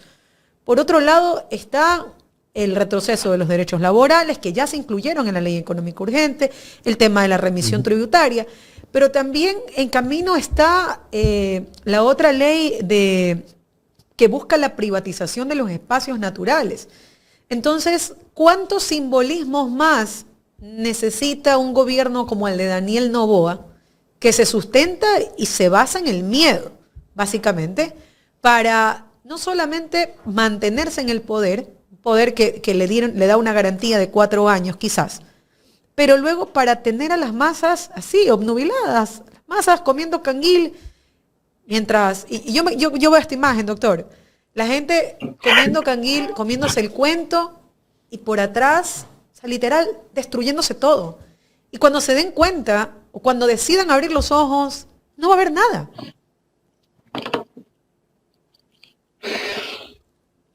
Por otro lado está el retroceso de los derechos laborales, que ya se incluyeron en la ley económica urgente, el tema de la remisión tributaria, pero también en camino está la otra ley que busca la privatización de los espacios naturales. Entonces, ¿cuántos simbolismos más necesita un gobierno como el de Daniel Noboa, que se sustenta y se basa en el miedo, básicamente, para no solamente mantenerse en el poder que le da una garantía de 4 años quizás, pero luego para tener a las masas así, obnubiladas, las masas comiendo canguil, mientras, y yo veo esta imagen, doctor, la gente comiendo canguil, comiéndose el cuento, y por atrás, o sea, literal, destruyéndose todo. Y cuando se den cuenta, o cuando decidan abrir los ojos, no va a haber nada.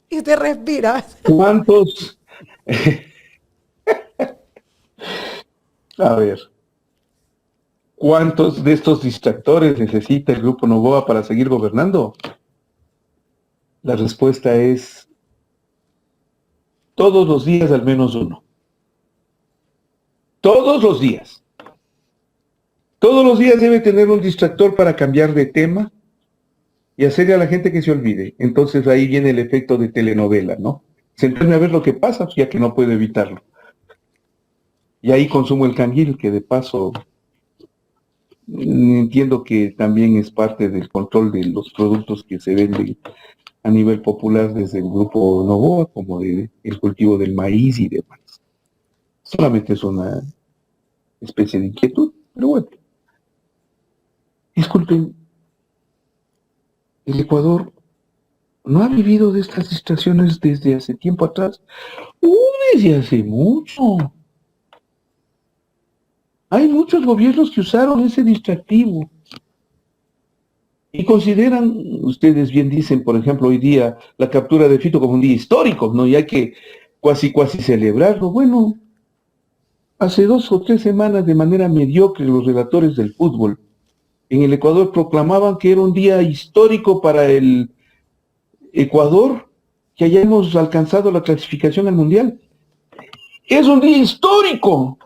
Y usted respira. ¿Cuántos? A ver. ¿Cuántos de estos distractores necesita el Grupo Noboa para seguir gobernando? La respuesta es todos los días al menos uno. Todos los días. Todos los días debe tener un distractor para cambiar de tema y hacerle a la gente que se olvide. Entonces ahí viene el efecto de telenovela, ¿no? sentarme a ver lo que pasa, ya que no puedo evitarlo. Y ahí consumo el canguil, que de paso entiendo que también es parte del control de los productos que se venden a nivel popular desde el grupo Novoa, como el cultivo del maíz y demás. Solamente es una especie de inquietud, pero bueno. Disculpen, el Ecuador no ha vivido de estas distracciones desde hace tiempo atrás. Desde hace mucho. Hay muchos gobiernos que usaron ese distractivo. Y consideran, ustedes bien dicen, por ejemplo, hoy día la captura de Fito como un día histórico, ¿no? Y hay que casi celebrarlo. Bueno, hace 2 o 3 semanas, de manera mediocre, los relatores del fútbol en el Ecuador proclamaban que era un día histórico para el Ecuador, que hayamos alcanzado la clasificación al Mundial. Es un día histórico.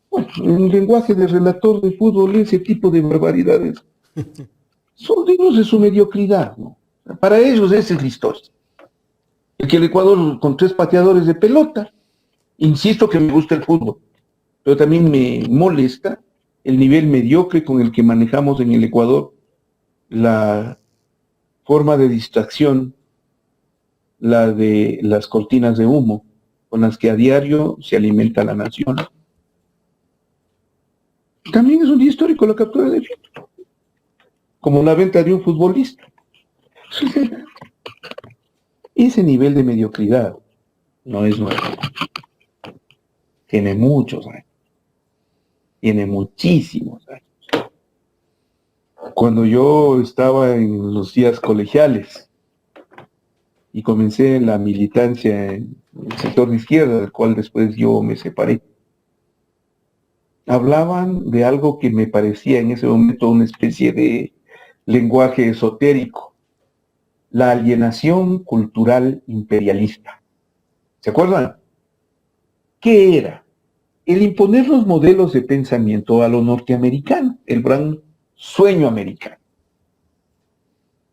Bueno, en el lenguaje del relator de fútbol, ese tipo de barbaridades son dignos de su mediocridad, ¿no? Para ellos esa es la historia. El que el Ecuador con 3 pateadores de pelota, insisto que me gusta el fútbol, pero también me molesta el nivel mediocre con el que manejamos en el Ecuador la forma de distracción, la de las cortinas de humo, con las que a diario se alimenta la nación. También es un día histórico la captura de Fito, como la venta de un futbolista. Ese nivel de mediocridad no es nuevo. Tiene muchos años. Tiene muchísimos años. Cuando yo estaba en los días colegiales y comencé la militancia en el sector de izquierda, del cual después yo me separé, hablaban de algo que me parecía en ese momento una especie de lenguaje esotérico: la alienación cultural imperialista. ¿Se acuerdan? ¿Qué era? El imponer los modelos de pensamiento a lo norteamericano, el gran sueño americano.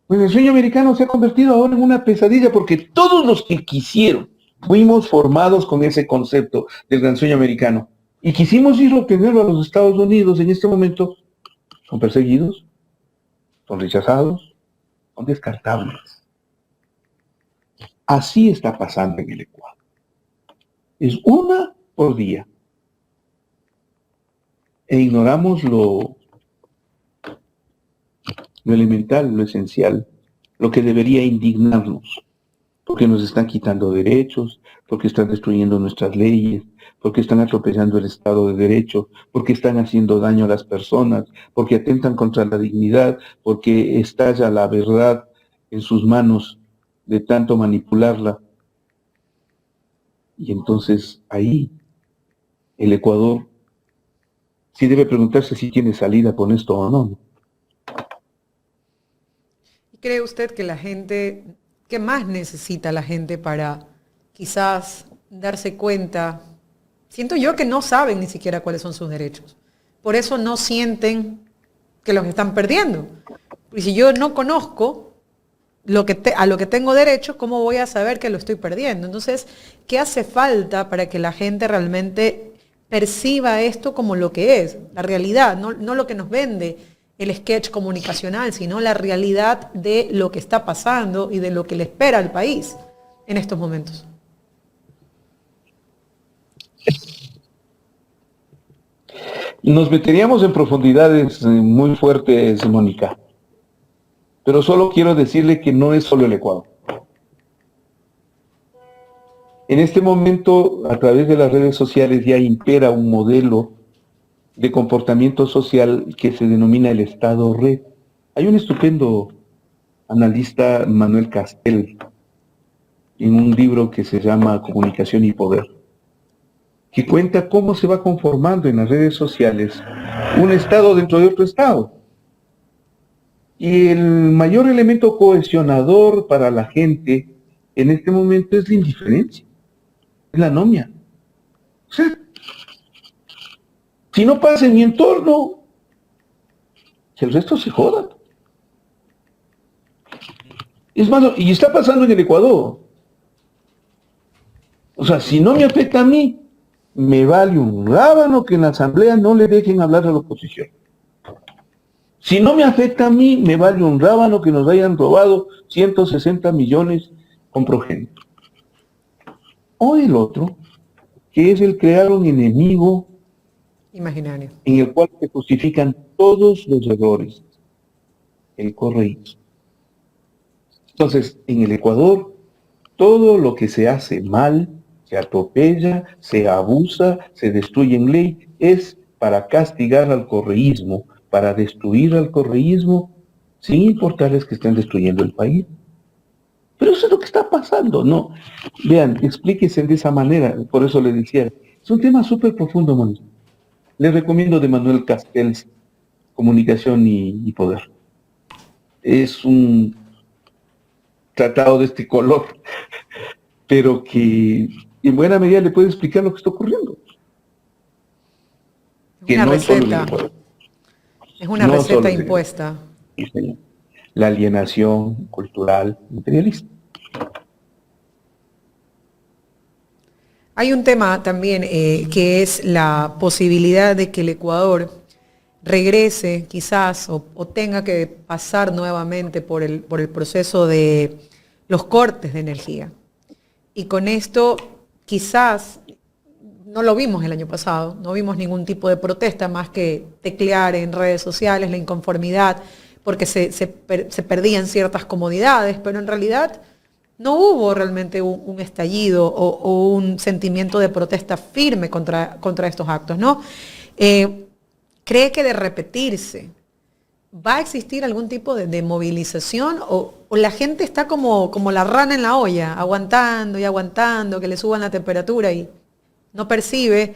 Pues el sueño americano se ha convertido ahora en una pesadilla, porque todos los que quisieron, fuimos formados con ese concepto del gran sueño americano, y quisimos ir a obtenerlo a los Estados Unidos. En este momento son perseguidos, son rechazados, son descartables. Así está pasando en el Ecuador. Es una por día. E ignoramos lo elemental, lo esencial, lo que debería indignarnos, porque nos están quitando derechos, porque están destruyendo nuestras leyes, porque están atropellando el Estado de Derecho, porque están haciendo daño a las personas, porque atentan contra la dignidad, porque estalla la verdad en sus manos de tanto manipularla. Y entonces ahí el Ecuador sí debe preguntarse si tiene salida con esto o no. ¿Cree usted que la gente, qué más necesita la gente para quizás darse cuenta? Siento yo que no saben ni siquiera cuáles son sus derechos. Por eso no sienten que los están perdiendo. Y si yo no conozco a lo que tengo derecho, ¿cómo voy a saber que lo estoy perdiendo? Entonces, ¿qué hace falta para que la gente realmente perciba esto como lo que es, la realidad, no lo que nos vende el sketch comunicacional, sino la realidad de lo que está pasando y de lo que le espera al país en estos momentos? Nos meteríamos en profundidades muy fuertes, Mónica, pero solo quiero decirle que no es solo el Ecuador. En este momento, a través de las redes sociales, ya impera un modelo de comportamiento social que se denomina el Estado Red. Hay un estupendo analista, Manuel Castel, en un libro que se llama Comunicación y Poder, que cuenta cómo se va conformando en las redes sociales un Estado dentro de otro Estado. Y el mayor elemento cohesionador para la gente en este momento es la indiferencia, es la anomia. O sea, si no pasa en mi entorno, que el resto se joda. Es más, y está pasando en el Ecuador. O sea, si no me afecta a mí, me vale un rábano que en la asamblea no le dejen hablar a la oposición. Si no me afecta a mí, me vale un rábano que nos hayan robado 160 millones con Progenitor. O el otro, que es el crear un enemigo imaginario, en el cual se justifican todos los errores, el correísmo. Entonces, en el Ecuador, todo lo que se hace mal, se atropella, se abusa, se destruye en ley, es para castigar al correísmo, para destruir al correísmo, sin importarles que estén destruyendo el país. Pero eso es lo que está pasando, ¿no? Vean, explíquense de esa manera, por eso les decía, es un tema súper profundo, Mónica. Les recomiendo de Manuel Castells, Comunicación y Poder. Es un tratado de este color, pero que en buena medida le puede explicar lo que está ocurriendo. Que una no es solo en el receta, Ecuador. es una No receta solo en el impuesta. Ecuador. La alienación cultural imperialista. Hay un tema también que es la posibilidad de que el Ecuador regrese quizás o tenga que pasar nuevamente por el proceso de los cortes de energía. Y con esto quizás, no lo vimos el año pasado, no vimos ningún tipo de protesta más que teclear en redes sociales la inconformidad porque se perdían ciertas comodidades, pero en realidad no hubo realmente un estallido o un sentimiento de protesta firme contra estos actos, ¿no? ¿Cree que de repetirse va a existir algún tipo de movilización o la gente está como la rana en la olla, aguantando y aguantando que le suban la temperatura y no percibe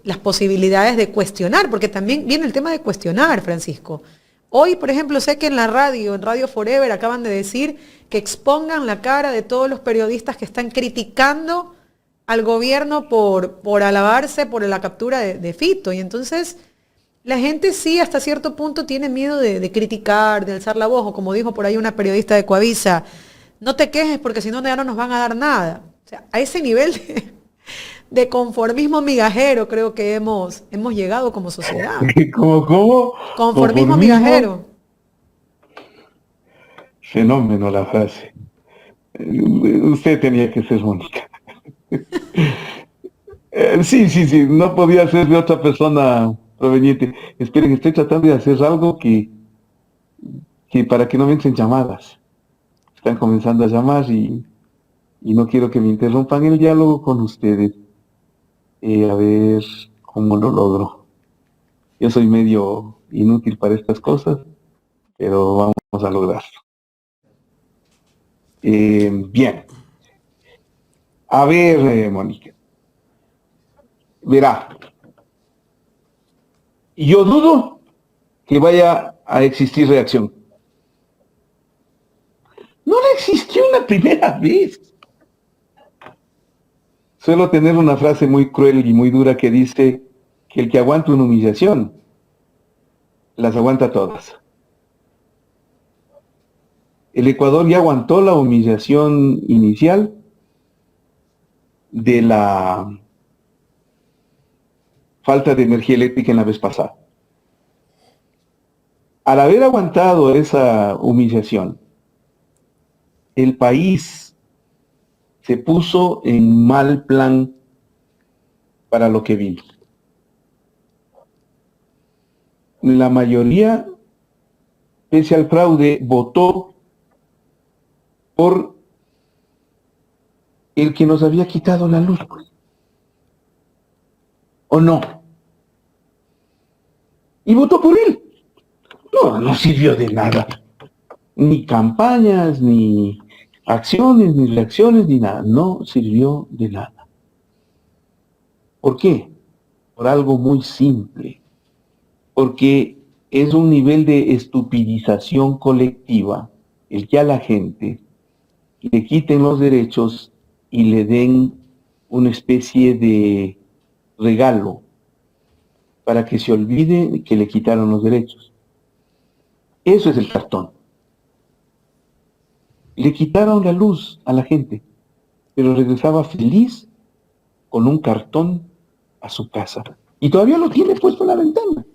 las posibilidades de cuestionar? Porque también viene el tema de cuestionar, Francisco. Hoy, por ejemplo, sé que en la radio, en Radio Forever, acaban de decir que expongan la cara de todos los periodistas que están criticando al gobierno por alabarse por la captura de Fito. Y entonces la gente sí hasta cierto punto tiene miedo de criticar, de alzar la voz, o como dijo por ahí una periodista de Coavisa, no te quejes porque si no ya no nos van a dar nada. O sea, a ese nivel de conformismo migajero creo que hemos llegado como sociedad. ¿Cómo? Conformismo migajero. Fenómeno la frase. Usted tenía que ser Mónica. Sí, no podía ser de otra persona proveniente. Esperen, estoy tratando de hacer algo que para que no me entren llamadas. Están comenzando a llamar y no quiero que me interrumpan el diálogo con ustedes. A ver cómo lo logro. Yo soy medio inútil para estas cosas, pero vamos a lograrlo. Bien. A ver, Mónica. Verá. Yo dudo que vaya a existir reacción. No la existió una primera vez. Suelo tener una frase muy cruel y muy dura que dice que el que aguanta una humillación, las aguanta todas. El Ecuador ya aguantó la humillación inicial de la falta de energía eléctrica en la vez pasada. Al haber aguantado esa humillación, el país se puso en mal plan para lo que vino. La mayoría, pese al fraude, votó por el que nos había quitado la luz. ¿O no? Y votó por él. No sirvió de nada. Ni campañas, ni acciones, ni reacciones, ni nada. No sirvió de nada. ¿Por qué? Por algo muy simple. Porque es un nivel de estupidización colectiva el que a la gente le quiten los derechos y le den una especie de regalo para que se olvide que le quitaron los derechos. Eso es el cartón. Le quitaron la luz a la gente. pero regresaba feliz con un cartón a su casa. Y todavía lo tiene puesto en la ventana.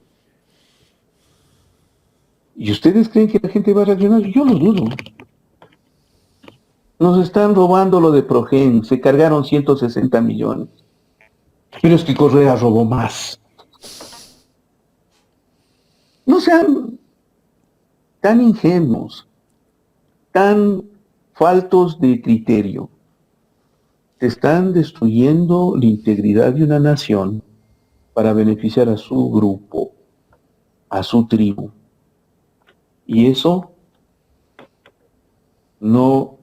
¿Y ustedes creen que la gente va a reaccionar? Yo lo dudo. Nos están robando lo de Progen, se cargaron 160 millones. Pero es que Correa robó más. No sean tan ingenuos, tan faltos de criterio. Se están destruyendo la integridad de una nación para beneficiar a su grupo, a su tribu. Y eso no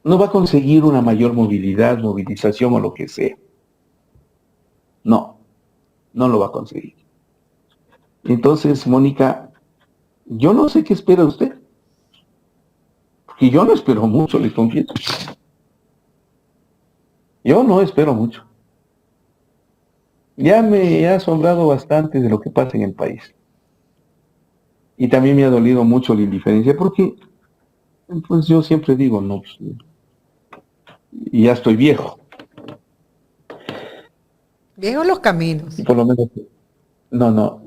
va a conseguir una mayor movilidad, movilización o lo que sea. No lo va a conseguir. Entonces, Mónica, yo no sé qué espera usted. Porque yo no espero mucho, le confieso. Yo no espero mucho. Ya me he asombrado bastante de lo que pasa en el país. Y también me ha dolido mucho la indiferencia, porque pues yo siempre digo, no, pues, y ya estoy viejo. Viejo los caminos. Y por lo menos, no.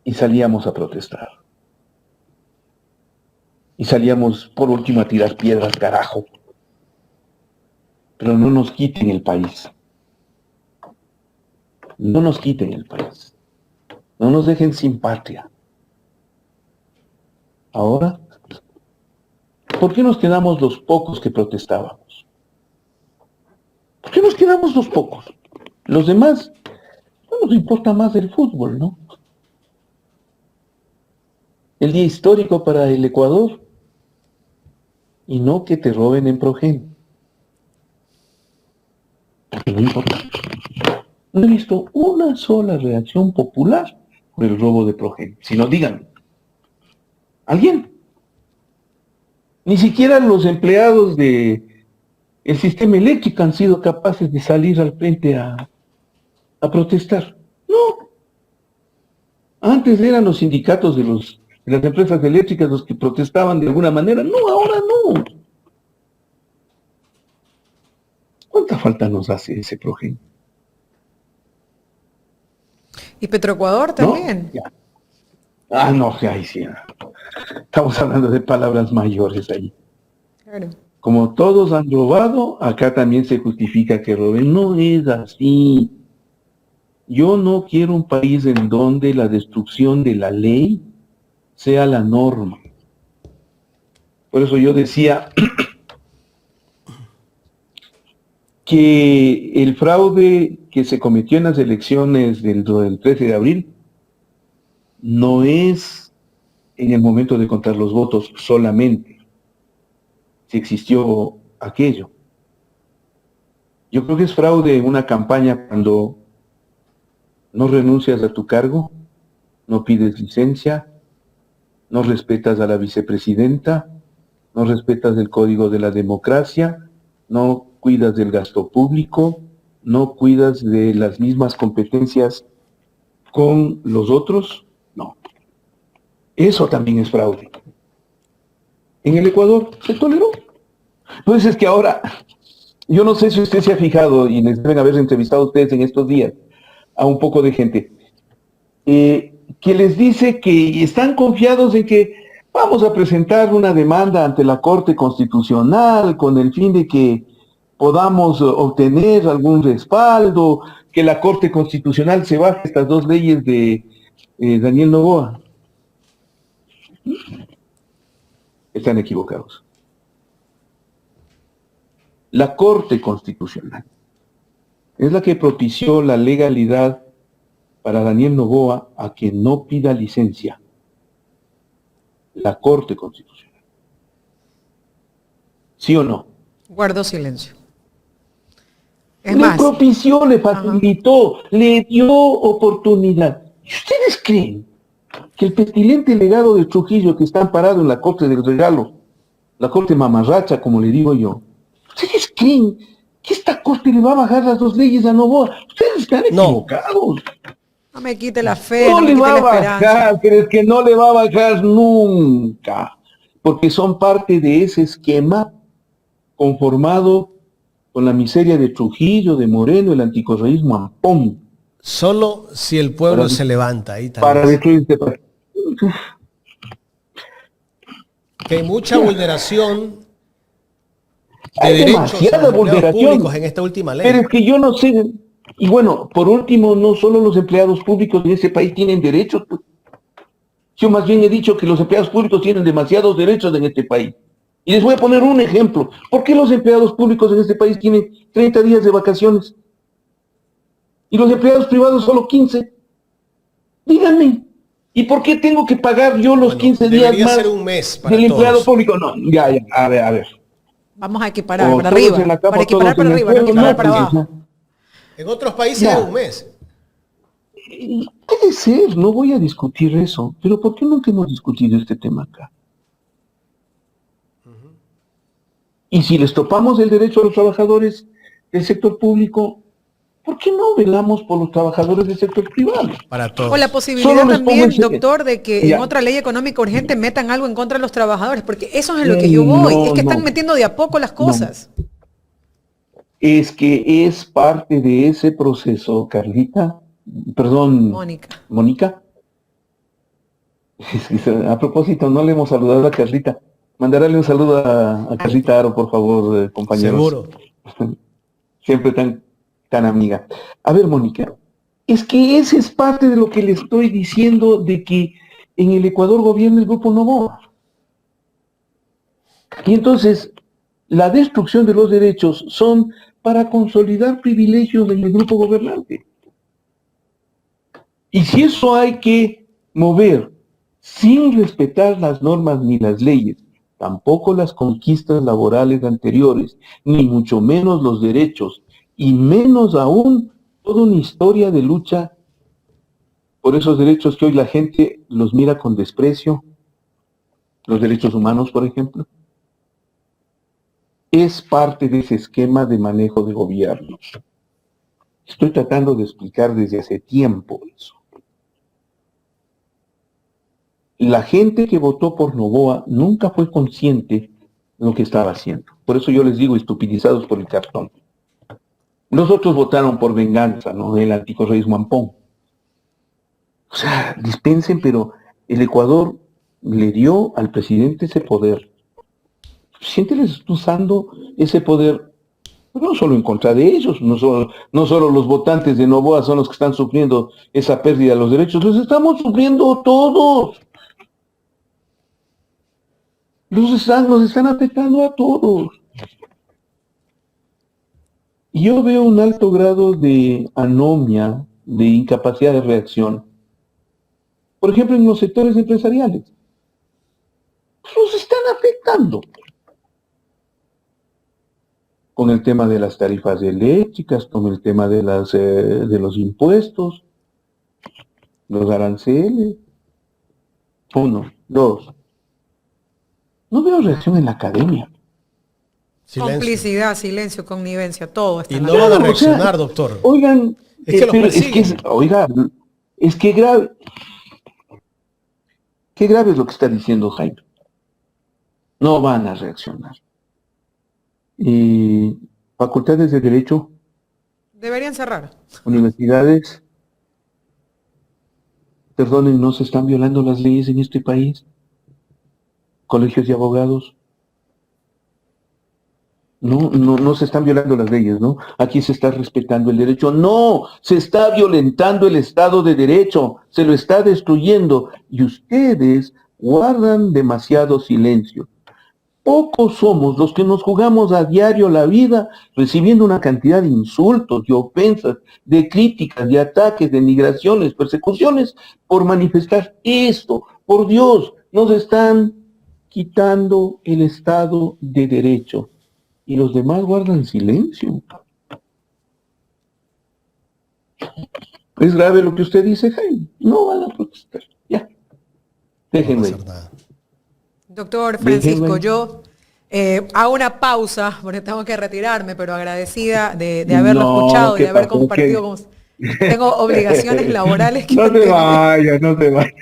Y salíamos a protestar. Y salíamos por último a tirar piedras, carajo. Pero no nos quiten el país. No nos quiten el país. No nos dejen sin patria. Ahora, ¿por qué nos quedamos los pocos que protestábamos? ¿Por qué nos quedamos los pocos? Los demás, no nos importa más el fútbol, ¿no? El día histórico para el Ecuador. Y no que te roben en Progen. Porque no importa. No he visto una sola reacción popular por el robo de Progen. Si no, díganme. ¿Alguien? Ni siquiera los empleados de el sistema eléctrico han sido capaces de salir al frente a protestar. No. Antes eran los sindicatos de las empresas eléctricas los que protestaban de alguna manera. No, ahora no. ¿Cuánta falta nos hace ese Progen? Y Petroecuador también. ¿No? No, ahí sí. Estamos hablando de palabras mayores ahí. Claro. Como todos han robado, acá también se justifica que roben. No es así. Yo no quiero un país en donde la destrucción de la ley sea la norma. Por eso yo decía que el fraude que se cometió en las elecciones del 13 de abril no es en el momento de contar los votos solamente, si existió aquello. Yo creo que es fraude en una campaña cuando no renuncias a tu cargo, no pides licencia, no respetas a la vicepresidenta, no respetas el código de la democracia, no cuidas del gasto público, no cuidas de las mismas competencias con los otros. No. Eso también es fraude. En el Ecuador se toleró. Entonces es que ahora, yo no sé si usted se ha fijado, y les deben haber entrevistado a ustedes en estos días, a un poco de gente, que les dice que están confiados en que vamos a presentar una demanda ante la Corte Constitucional con el fin de que podamos obtener algún respaldo, que la Corte Constitucional se baje estas dos leyes de Daniel Noboa. Están equivocados. La Corte Constitucional es la que propició la legalidad para Daniel Noboa a que no pida licencia. La Corte Constitucional. ¿Sí o no? Guardo silencio. Es le más, propició, le facilitó, le dio oportunidad. ¿Y ustedes creen que el pestilente legado de Trujillo que está amparado en la Corte del Regalo, la Corte mamarracha, como le digo yo, ustedes creen que esta Corte le va a bajar las dos leyes a Noboa? Ustedes están equivocados. no me quite la fe, No no me le quite va la a esperanza. bajar, pero es que no le va a bajar nunca, porque son parte de ese esquema conformado con la miseria de Trujillo, de Moreno, el anticorreísmo ampón. Solo si el pueblo se levanta ahí también. Para destruir este país. Que hay mucha vulneración de derechos demasiada vulneración públicos en esta última ley. Pero es que yo no sé. Y bueno, por último, no solo los empleados públicos en ese país tienen derechos. Pues. Yo más bien he dicho que los empleados públicos tienen demasiados derechos en este país. Y les voy a poner un ejemplo. ¿Por qué los empleados públicos en este país tienen 30 días de vacaciones? Y los empleados privados solo 15. Díganme. ¿Y por qué tengo que pagar yo los 15 días más ser un mes para del empleado todos. público? No, ya, a ver. Vamos a equiparar para arriba. Para equiparar para arriba, no equiparar para abajo. En otros países es un mes. Puede ser, no voy a discutir eso, pero ¿por qué nunca hemos discutido este tema acá? Y si les topamos el derecho a los trabajadores del sector público, ¿por qué no velamos por los trabajadores del sector privado? Para todos. O la posibilidad también, doctor, de que en otra ley económica urgente metan algo en contra de los trabajadores, porque eso es en lo que yo voy, es que están metiendo de a poco las cosas. Es que es parte de ese proceso, Carlita, perdón, Mónica. A propósito, no le hemos saludado a Carlita. Mandarle un saludo a Carlita Aro, por favor, compañeros. Seguro. Siempre tan amiga. A ver, Mónica, es que ese es parte de lo que le estoy diciendo de que en el Ecuador gobierna el Grupo Noboa. Y entonces, la destrucción de los derechos son para consolidar privilegios en el grupo gobernante. Y si eso hay que mover sin respetar las normas ni las leyes, tampoco las conquistas laborales anteriores, ni mucho menos los derechos, y menos aún toda una historia de lucha por esos derechos que hoy la gente los mira con desprecio, los derechos humanos, por ejemplo, es parte de ese esquema de manejo de gobierno. Estoy tratando de explicar desde hace tiempo eso. La gente que votó por Noboa nunca fue consciente de lo que estaba haciendo. Por eso yo les digo, estupidizados por el cartón. Los otros votaron por venganza, ¿no? El anticorreísmo ampón. O sea, dispensen, pero el Ecuador le dio al presidente ese poder. Siénteles usando ese poder, no solo en contra de ellos, no solo los votantes de Noboa son los que están sufriendo esa pérdida de los derechos, los estamos sufriendo todos. Nos están afectando a todos. Y yo veo un alto grado de anomia, de incapacidad de reacción. Por ejemplo, en los sectores empresariales. Los están afectando. Con el tema de las tarifas eléctricas, con el tema de los impuestos, los aranceles. 1, 2. No veo reacción en la academia. Silencio. Complicidad, silencio, connivencia, todo está. Y no van a reaccionar, doctor. Oigan, es que grave. Qué grave es lo que está diciendo Jaime. No van a reaccionar. Facultades de Derecho. Deberían cerrar. Universidades. Perdonen, ¿no se están violando las leyes en este país? Colegios de abogados. No se están violando las leyes, ¿no? Aquí se está respetando el derecho. No, se está violentando el Estado de Derecho, se lo está destruyendo. Y ustedes guardan demasiado silencio. Pocos somos los que nos jugamos a diario la vida recibiendo una cantidad de insultos, de ofensas, de críticas, de ataques, de migraciones, persecuciones, por manifestar esto. Por Dios, nos están quitando el Estado de Derecho. Y los demás guardan silencio. ¿Es grave lo que usted dice, Jaime? No van a protestar. Ya. Déjenme. No nada. Doctor Francisco, yo hago una pausa porque tengo que retirarme, pero agradecida de haberlo escuchado y de haber compartido con usted. Tengo obligaciones laborales que no te vayas.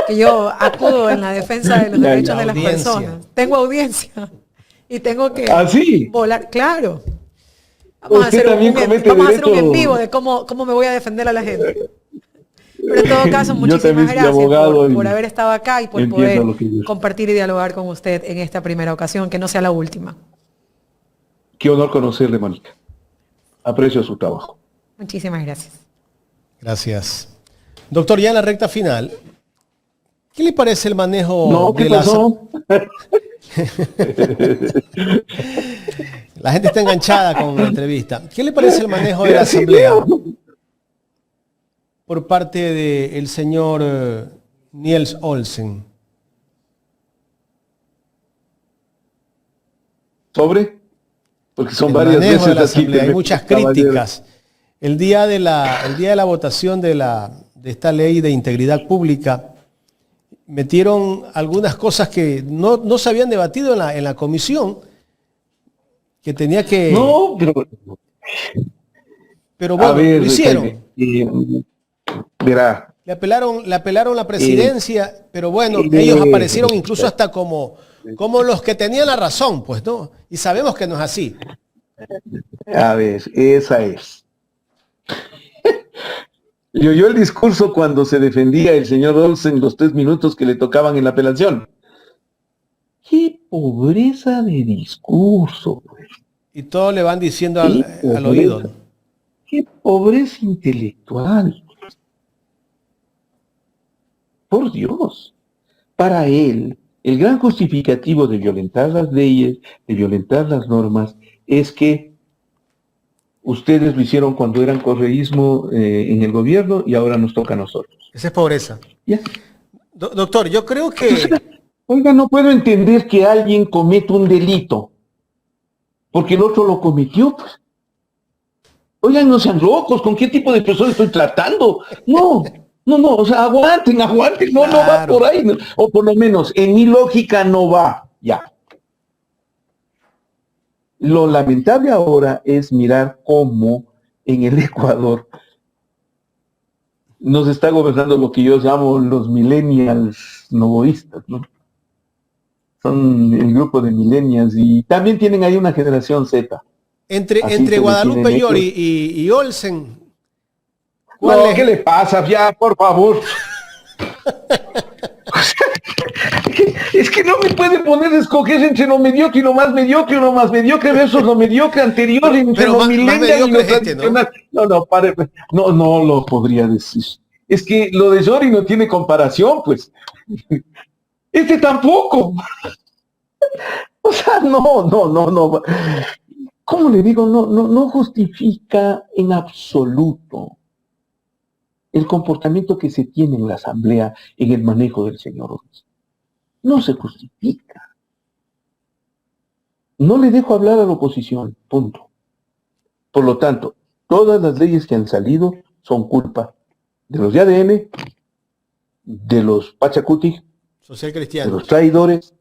Que yo acudo en la defensa de los derechos de las personas. Tengo audiencia. y tengo que ¿sí? volar. Claro. Vamos a hacer un en vivo de cómo me voy a defender a la gente. Pero en todo caso, muchísimas gracias por haber estado acá y por poder compartir y dialogar con usted en esta primera ocasión, que no sea la última. Qué honor conocerle, Mónica. Aprecio su trabajo. Muchísimas gracias. Gracias. Doctor, ya en la recta final, ¿qué le parece el manejo de la... La gente está enganchada con la entrevista. ¿Qué le parece el manejo de la Asamblea por parte del señor Niels Olsen? Porque son varias veces de la Asamblea. Hay muchas críticas. El día de la votación de esta ley de integridad pública, metieron algunas cosas que no se habían debatido en la comisión, que tenía que... No, pero bueno, lo hicieron. Verá. Le apelaron la presidencia, pero bueno, ellos aparecieron incluso hasta como los que tenían la razón, pues, ¿no? Y sabemos que no es así. A ver, esa es. Yo oyó el discurso cuando se defendía el señor Olsen los 3 minutos que le tocaban en la apelación. ¡Qué pobreza de discurso! Y todo le van diciendo al oído, ¿no? ¡Qué pobreza intelectual! Por Dios. Para él, el gran justificativo de violentar las leyes, de violentar las normas, es que ustedes lo hicieron cuando eran correísmo en el gobierno y ahora nos toca a nosotros. Esa es pobreza. ¿Ya? Doctor, yo creo que... Oiga, no puedo entender que alguien cometa un delito porque el otro lo cometió. Pues. Oigan, no sean locos, ¿con qué tipo de personas estoy tratando? No, o sea, aguanten, no, claro. No va por ahí, no. O por lo menos, en mi lógica no va, ya. Lo lamentable ahora es mirar cómo en el Ecuador nos está gobernando lo que yo llamo los millennials novoístas, ¿no? Son el grupo de millennials y también tienen ahí una generación Z. Entre Guadalupe Llori y Olsen. No, ¿qué le pasa? Ya, por favor. Es que no me puede poner a escoger entre lo mediocre y lo más mediocre versus lo mediocre anterior, entre lo millennial y lo tradicional. No lo podría decir. Es que lo de Llori no tiene comparación, pues. Este tampoco. O sea, no. ¿Cómo le digo? No justifica en absoluto el comportamiento que se tiene en la Asamblea en el manejo del señor Olsen. No se justifica. No le dejo hablar a la oposición, punto. Por lo tanto, todas las leyes que han salido son culpa de los de ADN, de los Pachacuti, de los traidores,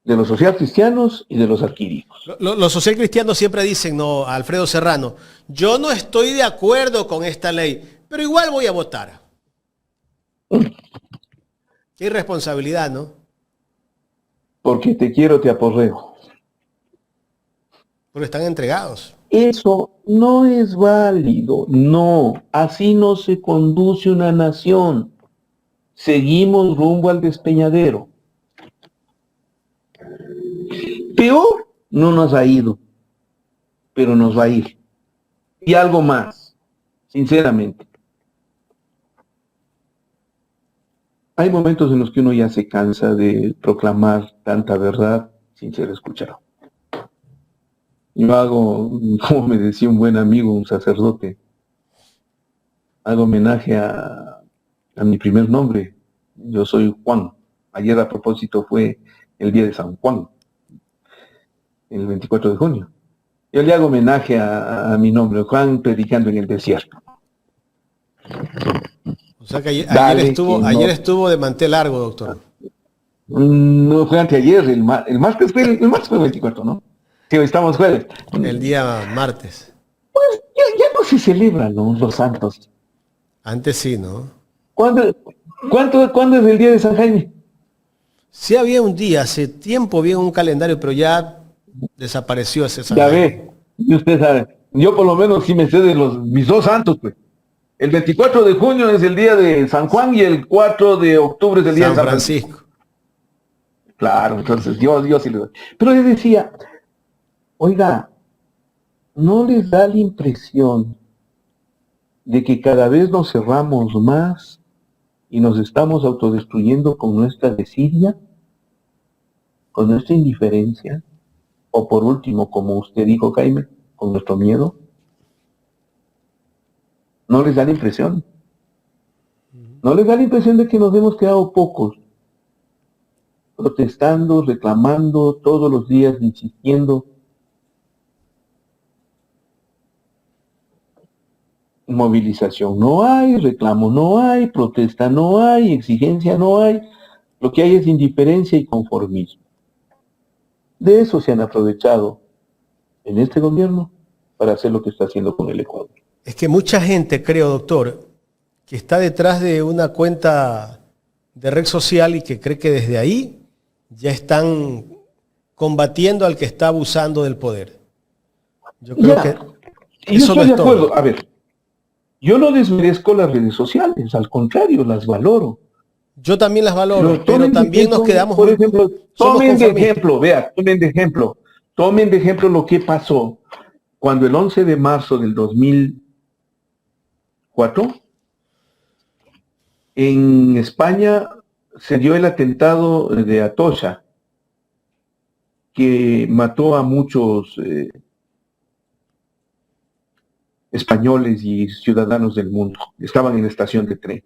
de los socialcristianos y de los adquiridos. Los socialcristianos siempre dicen, no, Alfredo Serrano, yo no estoy de acuerdo con esta ley, pero igual voy a votar. Qué irresponsabilidad, ¿no? Porque te quiero, te aporreo. Porque están entregados. Eso no es válido, no. Así no se conduce una nación. Seguimos rumbo al despeñadero. Peor no nos ha ido, pero nos va a ir. Y algo más, sinceramente. Hay momentos en los que uno ya se cansa de proclamar tanta verdad sin ser escuchado. Yo hago, como me decía un buen amigo, un sacerdote, hago homenaje a mi primer nombre. Yo soy Juan. Ayer a propósito fue el día de San Juan, el 24 de junio. Yo le hago homenaje a mi nombre, Juan predicando en el desierto. O sea que ayer estuvo de mantel largo, doctor. No fue anteayer, el martes fue el 24, ¿no? Sí, hoy estamos jueves. El día martes. Pues ya no se celebran, ¿no? Los santos. Antes sí, ¿no? ¿Cuándo es el día de San Jaime? Sí había un día, hace tiempo había un calendario, pero ya desapareció ese San Ya Jaime. ve, y usted sabe, yo por lo menos sí me sé de mis dos santos, pues. El 24 de junio es el día de San Juan y el 4 de octubre es el día de San San Francisco. Francisco. Claro, entonces yo sí le doy. Pero le decía, oiga, ¿no les da la impresión de que cada vez nos cerramos más y nos estamos autodestruyendo con nuestra desidia, con nuestra indiferencia? O por último, como usted dijo, Jaime, con nuestro miedo. ¿No les da la impresión? ¿No les da la impresión de que nos hemos quedado pocos? Protestando, reclamando, todos los días insistiendo. Movilización no hay, reclamo no hay, protesta no hay, exigencia no hay. Lo que hay es indiferencia y conformismo. De eso se han aprovechado en este gobierno para hacer lo que está haciendo con el Ecuador. Es que mucha gente, creo, doctor, que está detrás de una cuenta de red social y que cree que desde ahí ya están combatiendo al que está abusando del poder. Yo creo que yo estoy de acuerdo. Todo. A ver, yo no desmerezco las redes sociales, al contrario, las valoro. Yo también las valoro, pero también nos quedamos... Por ejemplo, tomen de ejemplo lo que pasó cuando el 11 de marzo del 2004 en España se dio el atentado de Atocha, que mató a muchos españoles y ciudadanos del mundo. Estaban en la estación de tren.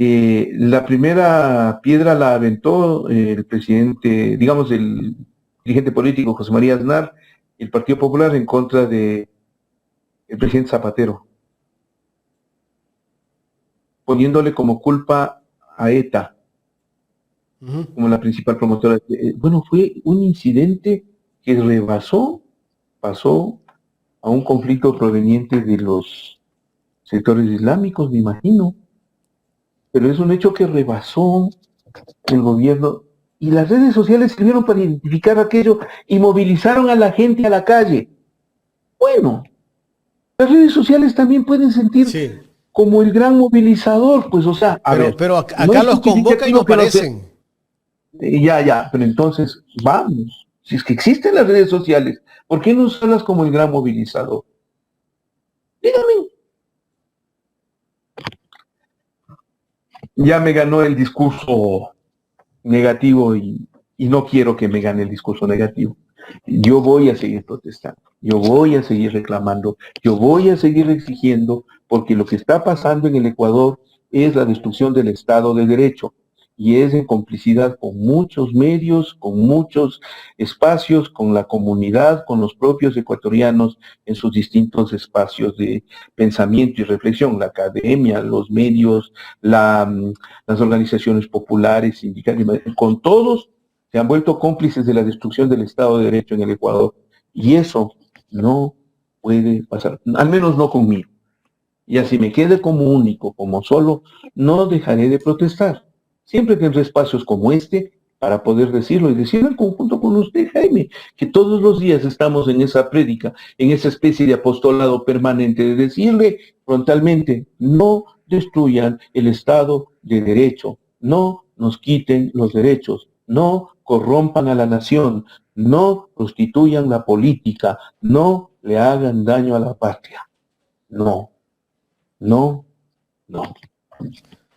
La primera piedra la aventó el presidente, digamos, el dirigente político José María Aznar, el Partido Popular, en contra de el presidente Zapatero, poniéndole como culpa a ETA, como la principal promotora. Bueno, fue un incidente que pasó a un conflicto proveniente de los sectores islámicos, me imagino. Pero es un hecho que rebasó el gobierno y las redes sociales sirvieron para identificar aquello y movilizaron a la gente a la calle. Bueno, las redes sociales también pueden sentir como el gran movilizador, pues, o sea, pero acá no los convoca y no aparecen. Pero entonces, vamos, si es que existen las redes sociales, ¿por qué no usarlas como el gran movilizador? Dígame. Ya me ganó el discurso negativo y no quiero que me gane el discurso negativo. Yo voy a seguir protestando, yo voy a seguir reclamando, yo voy a seguir exigiendo, porque lo que está pasando en el Ecuador es la destrucción del Estado de Derecho y es en complicidad con muchos medios, con muchos espacios, con la comunidad, con los propios ecuatorianos en sus distintos espacios de pensamiento y reflexión, la academia, los medios, las organizaciones populares, sindicales, con todos se han vuelto cómplices de la destrucción del Estado de Derecho en el Ecuador. Y eso no puede pasar, al menos no conmigo. Y así me quede como único, como solo, no dejaré de protestar. Siempre tendré espacios como este para poder decirlo y decirlo en conjunto con usted, Jaime, que todos los días estamos en esa prédica, en esa especie de apostolado permanente de decirle frontalmente, no destruyan el Estado de Derecho, no nos quiten los derechos, no corrompan a la nación, no prostituyan la política, no le hagan daño a la patria. No, no, no.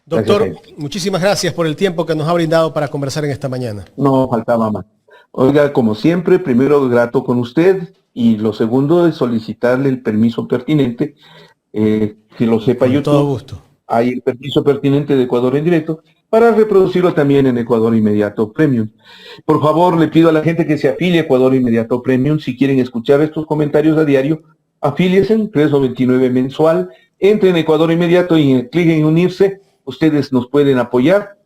Doctor, gracias, muchísimas gracias por el tiempo que nos ha brindado para conversar en esta mañana. No, faltaba más. Oiga, como siempre, primero grato con usted y lo segundo es solicitarle el permiso pertinente, que lo sepa YouTube. Con todo gusto. Hay el permiso pertinente de Ecuador en directo para reproducirlo también en Ecuador Inmediato Premium. Por favor, le pido a la gente que se afilie a Ecuador Inmediato Premium. Si quieren escuchar estos comentarios a diario, afíliense, $3.99 mensual. Entren en Ecuador Inmediato y cliquen en unirse. Ustedes nos pueden apoyar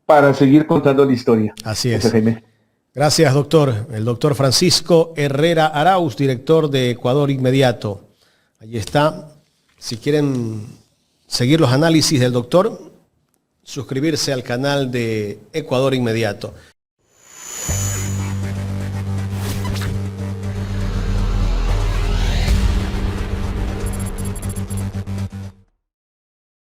para seguir contando la historia. Así es. Gracias, doctor. El doctor Francisco Herrera Arauz, director de Ecuador Inmediato. Allí está. Si quieren seguir los análisis del doctor, suscribirse al canal de Ecuador Inmediato.